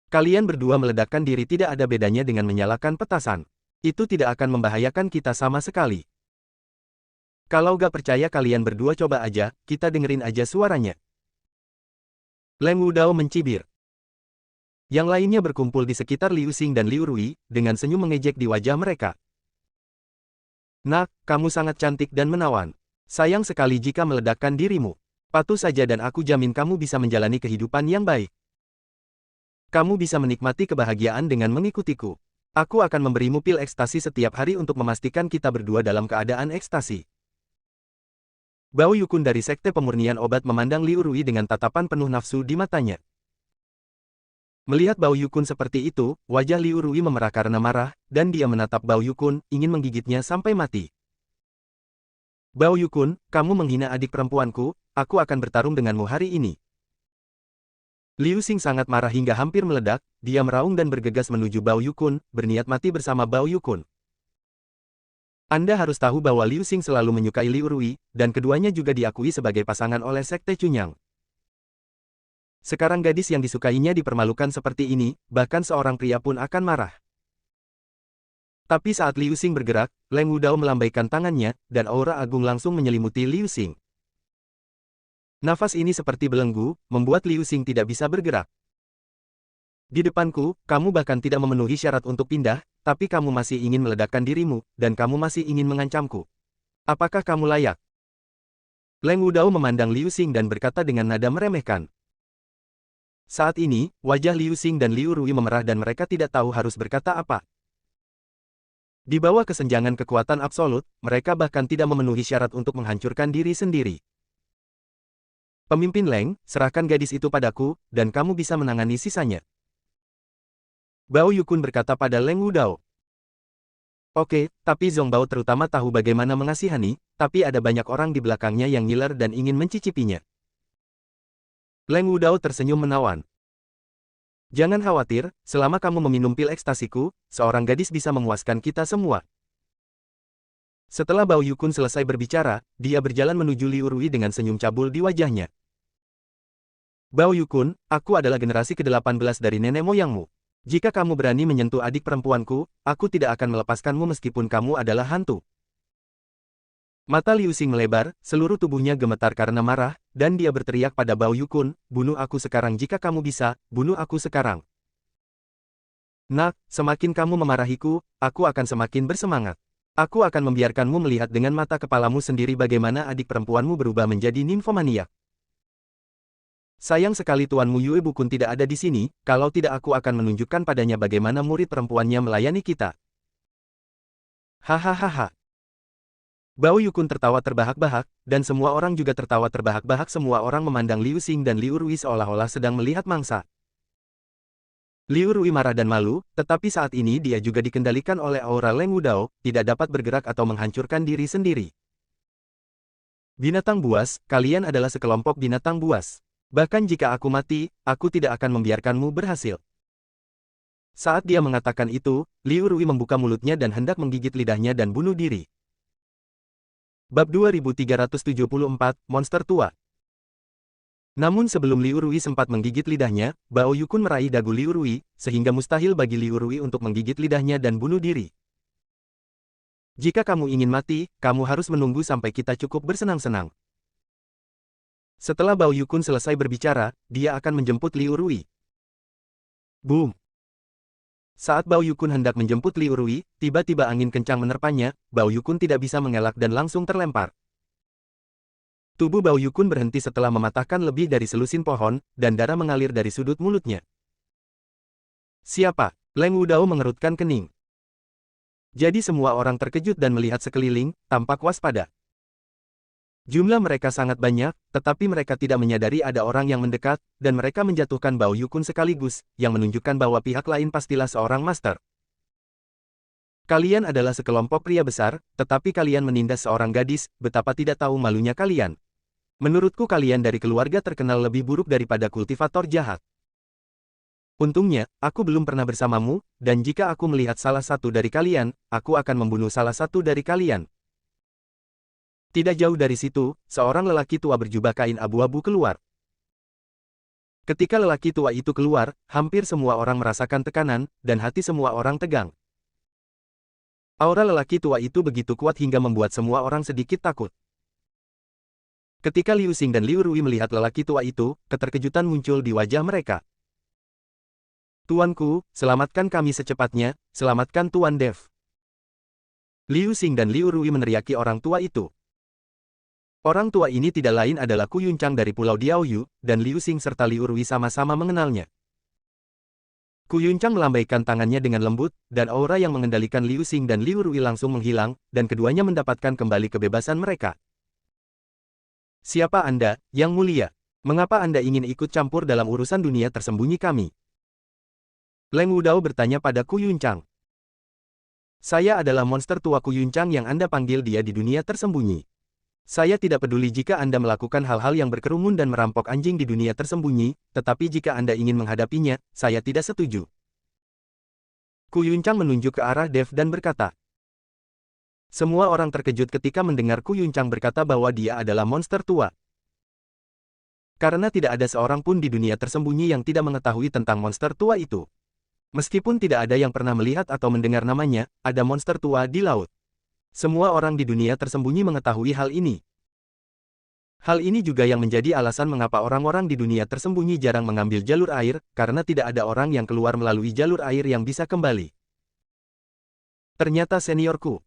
Kalian berdua meledakkan diri tidak ada bedanya dengan menyalakan petasan. Itu tidak akan membahayakan kita sama sekali. Kalau gak percaya kalian berdua coba aja, kita dengerin aja suaranya. Leng Wudao mencibir. Yang lainnya berkumpul di sekitar Liu Xing dan Liu Rui, dengan senyum mengejek di wajah mereka. Nak, kamu sangat cantik dan menawan. Sayang sekali jika meledakkan dirimu. Patuh saja dan aku jamin kamu bisa menjalani kehidupan yang baik. Kamu bisa menikmati kebahagiaan dengan mengikutiku. Aku akan memberimu pil ekstasi setiap hari untuk memastikan kita berdua dalam keadaan ekstasi. Bao Yukun dari Sekte Pemurnian Obat memandang Liu Rui dengan tatapan penuh nafsu di matanya. Melihat Bao Yukun seperti itu, wajah Liu Rui memerah karena marah, dan dia menatap Bao Yukun, ingin menggigitnya sampai mati. Bao Yukun, kamu menghina adik perempuanku, aku akan bertarung denganmu hari ini. Liu Xing sangat marah hingga hampir meledak, dia meraung dan bergegas menuju Bao Yukun, berniat mati bersama Bao Yukun. Anda harus tahu bahwa Liu Xing selalu menyukai Liu Rui, dan keduanya juga diakui sebagai pasangan oleh Sekte Cunyang. Sekarang gadis yang disukainya dipermalukan seperti ini, bahkan seorang pria pun akan marah. Tapi saat Liu Xing bergerak, Leng Wudao melambaikan tangannya, dan aura agung langsung menyelimuti Liu Xing. Nafas ini seperti belenggu, membuat Liu Xing tidak bisa bergerak. Di depanku, kamu bahkan tidak memenuhi syarat untuk pindah, tapi kamu masih ingin meledakkan dirimu, dan kamu masih ingin mengancamku. Apakah kamu layak? Leng Wudao memandang Liu Xing dan berkata dengan nada meremehkan. Saat ini, wajah Liu Xing dan Liu Rui memerah dan mereka tidak tahu harus berkata apa. Di bawah kesenjangan kekuatan absolut, mereka bahkan tidak memenuhi syarat untuk menghancurkan diri sendiri. Pemimpin Leng, serahkan gadis itu padaku, dan kamu bisa menangani sisanya. Bao Yukun berkata pada Leng Wudao. Oke, tapi Zhong Bao terutama tahu bagaimana mengasihani, tapi ada banyak orang di belakangnya yang ngiler dan ingin mencicipinya. Leng Wudao tersenyum menawan. Jangan khawatir, selama kamu meminum pil ekstasiku, seorang gadis bisa memuaskan kita semua. Setelah Bao Yukun selesai berbicara, dia berjalan menuju Liu Rui dengan senyum cabul di wajahnya. Bao Yukun, aku adalah generasi ke-18 dari nenek moyangmu. Jika kamu berani menyentuh adik perempuanku, aku tidak akan melepaskanmu meskipun kamu adalah hantu. Mata Liu Xing melebar, seluruh tubuhnya gemetar karena marah, dan dia berteriak pada Bao Yukun, bunuh aku sekarang jika kamu bisa, bunuh aku sekarang. Nak, semakin kamu memarahiku, aku akan semakin bersemangat. Aku akan membiarkanmu melihat dengan mata kepalamu sendiri bagaimana adik perempuanmu berubah menjadi ninfomaniak. Sayang sekali Tuan Mu Yue Bukun tidak ada di sini, kalau tidak aku akan menunjukkan padanya bagaimana murid perempuannya melayani kita. Hahaha. Bao Yukun tertawa terbahak-bahak, dan semua orang juga tertawa terbahak-bahak. Semua orang memandang Liu Xing dan Liu Rui seolah-olah sedang melihat mangsa. Liu Rui marah dan malu, tetapi saat ini dia juga dikendalikan oleh aura Leng Wudao, tidak dapat bergerak atau menghancurkan diri sendiri. Binatang buas, kalian adalah sekelompok binatang buas. Bahkan jika aku mati, aku tidak akan membiarkanmu berhasil. Saat dia mengatakan itu, Liu Rui membuka mulutnya dan hendak menggigit lidahnya dan bunuh diri. Bab 2374, Monster Tua. Namun sebelum Liu Rui sempat menggigit lidahnya, Bao Yukun meraih dagu Liu Rui, sehingga mustahil bagi Liu Rui untuk menggigit lidahnya dan bunuh diri. Jika kamu ingin mati, kamu harus menunggu sampai kita cukup bersenang-senang. Setelah Bao Yukun selesai berbicara, dia akan menjemput Liu Rui. Boom! Saat Bao Yukun hendak menjemput Liu Rui, tiba-tiba angin kencang menerpanya, Bao Yukun tidak bisa mengelak dan langsung terlempar. Tubuh Bao Yukun berhenti setelah mematahkan lebih dari selusin pohon, dan darah mengalir dari sudut mulutnya. Siapa? Leng Wudao mengerutkan kening. Jadi semua orang terkejut dan melihat sekeliling, tampak waspada. Jumlah mereka sangat banyak, tetapi mereka tidak menyadari ada orang yang mendekat, dan mereka menjatuhkan Bao Yukun sekaligus, yang menunjukkan bahwa pihak lain pastilah seorang master. Kalian adalah sekelompok pria besar, tetapi kalian menindas seorang gadis, betapa tidak tahu malunya kalian. Menurutku kalian dari keluarga terkenal lebih buruk daripada kultivator jahat. Untungnya, aku belum pernah bersamamu, dan jika aku melihat salah satu dari kalian, aku akan membunuh salah satu dari kalian. Tidak jauh dari situ, seorang lelaki tua berjubah kain abu-abu keluar. Ketika lelaki tua itu keluar, hampir semua orang merasakan tekanan, dan hati semua orang tegang. Aura lelaki tua itu begitu kuat hingga membuat semua orang sedikit takut. Ketika Liu Xing dan Liu Rui melihat lelaki tua itu, keterkejutan muncul di wajah mereka. Tuanku, selamatkan kami secepatnya, selamatkan Tuan Dev. Liu Xing dan Liu Rui meneriaki orang tua itu. Orang tua ini tidak lain adalah Ku Yuncang dari Pulau Diaoyu, dan Liu Xing serta Liu Rui sama-sama mengenalnya. Ku Yuncang melambaikan tangannya dengan lembut, dan aura yang mengendalikan Liu Xing dan Liu Rui langsung menghilang, dan keduanya mendapatkan kembali kebebasan mereka. Siapa Anda, Yang Mulia? Mengapa Anda ingin ikut campur dalam urusan dunia tersembunyi kami? Leng Wudao bertanya pada Ku Yuncang. Saya adalah monster tua Ku Yuncang yang Anda panggil dia di dunia tersembunyi. Saya tidak peduli jika Anda melakukan hal-hal yang berkerumun dan merampok anjing di dunia tersembunyi, tetapi jika Anda ingin menghadapinya, saya tidak setuju. Ku Yuncang menunjuk ke arah Dev dan berkata. Semua orang terkejut ketika mendengar Ku Yuncang berkata bahwa dia adalah monster tua. Karena tidak ada seorang pun di dunia tersembunyi yang tidak mengetahui tentang monster tua itu. Meskipun tidak ada yang pernah melihat atau mendengar namanya, ada monster tua di laut. Semua orang di dunia tersembunyi mengetahui hal ini. Hal ini juga yang menjadi alasan mengapa orang-orang di dunia tersembunyi jarang mengambil jalur air, karena tidak ada orang yang keluar melalui jalur air yang bisa kembali. Ternyata seniorku.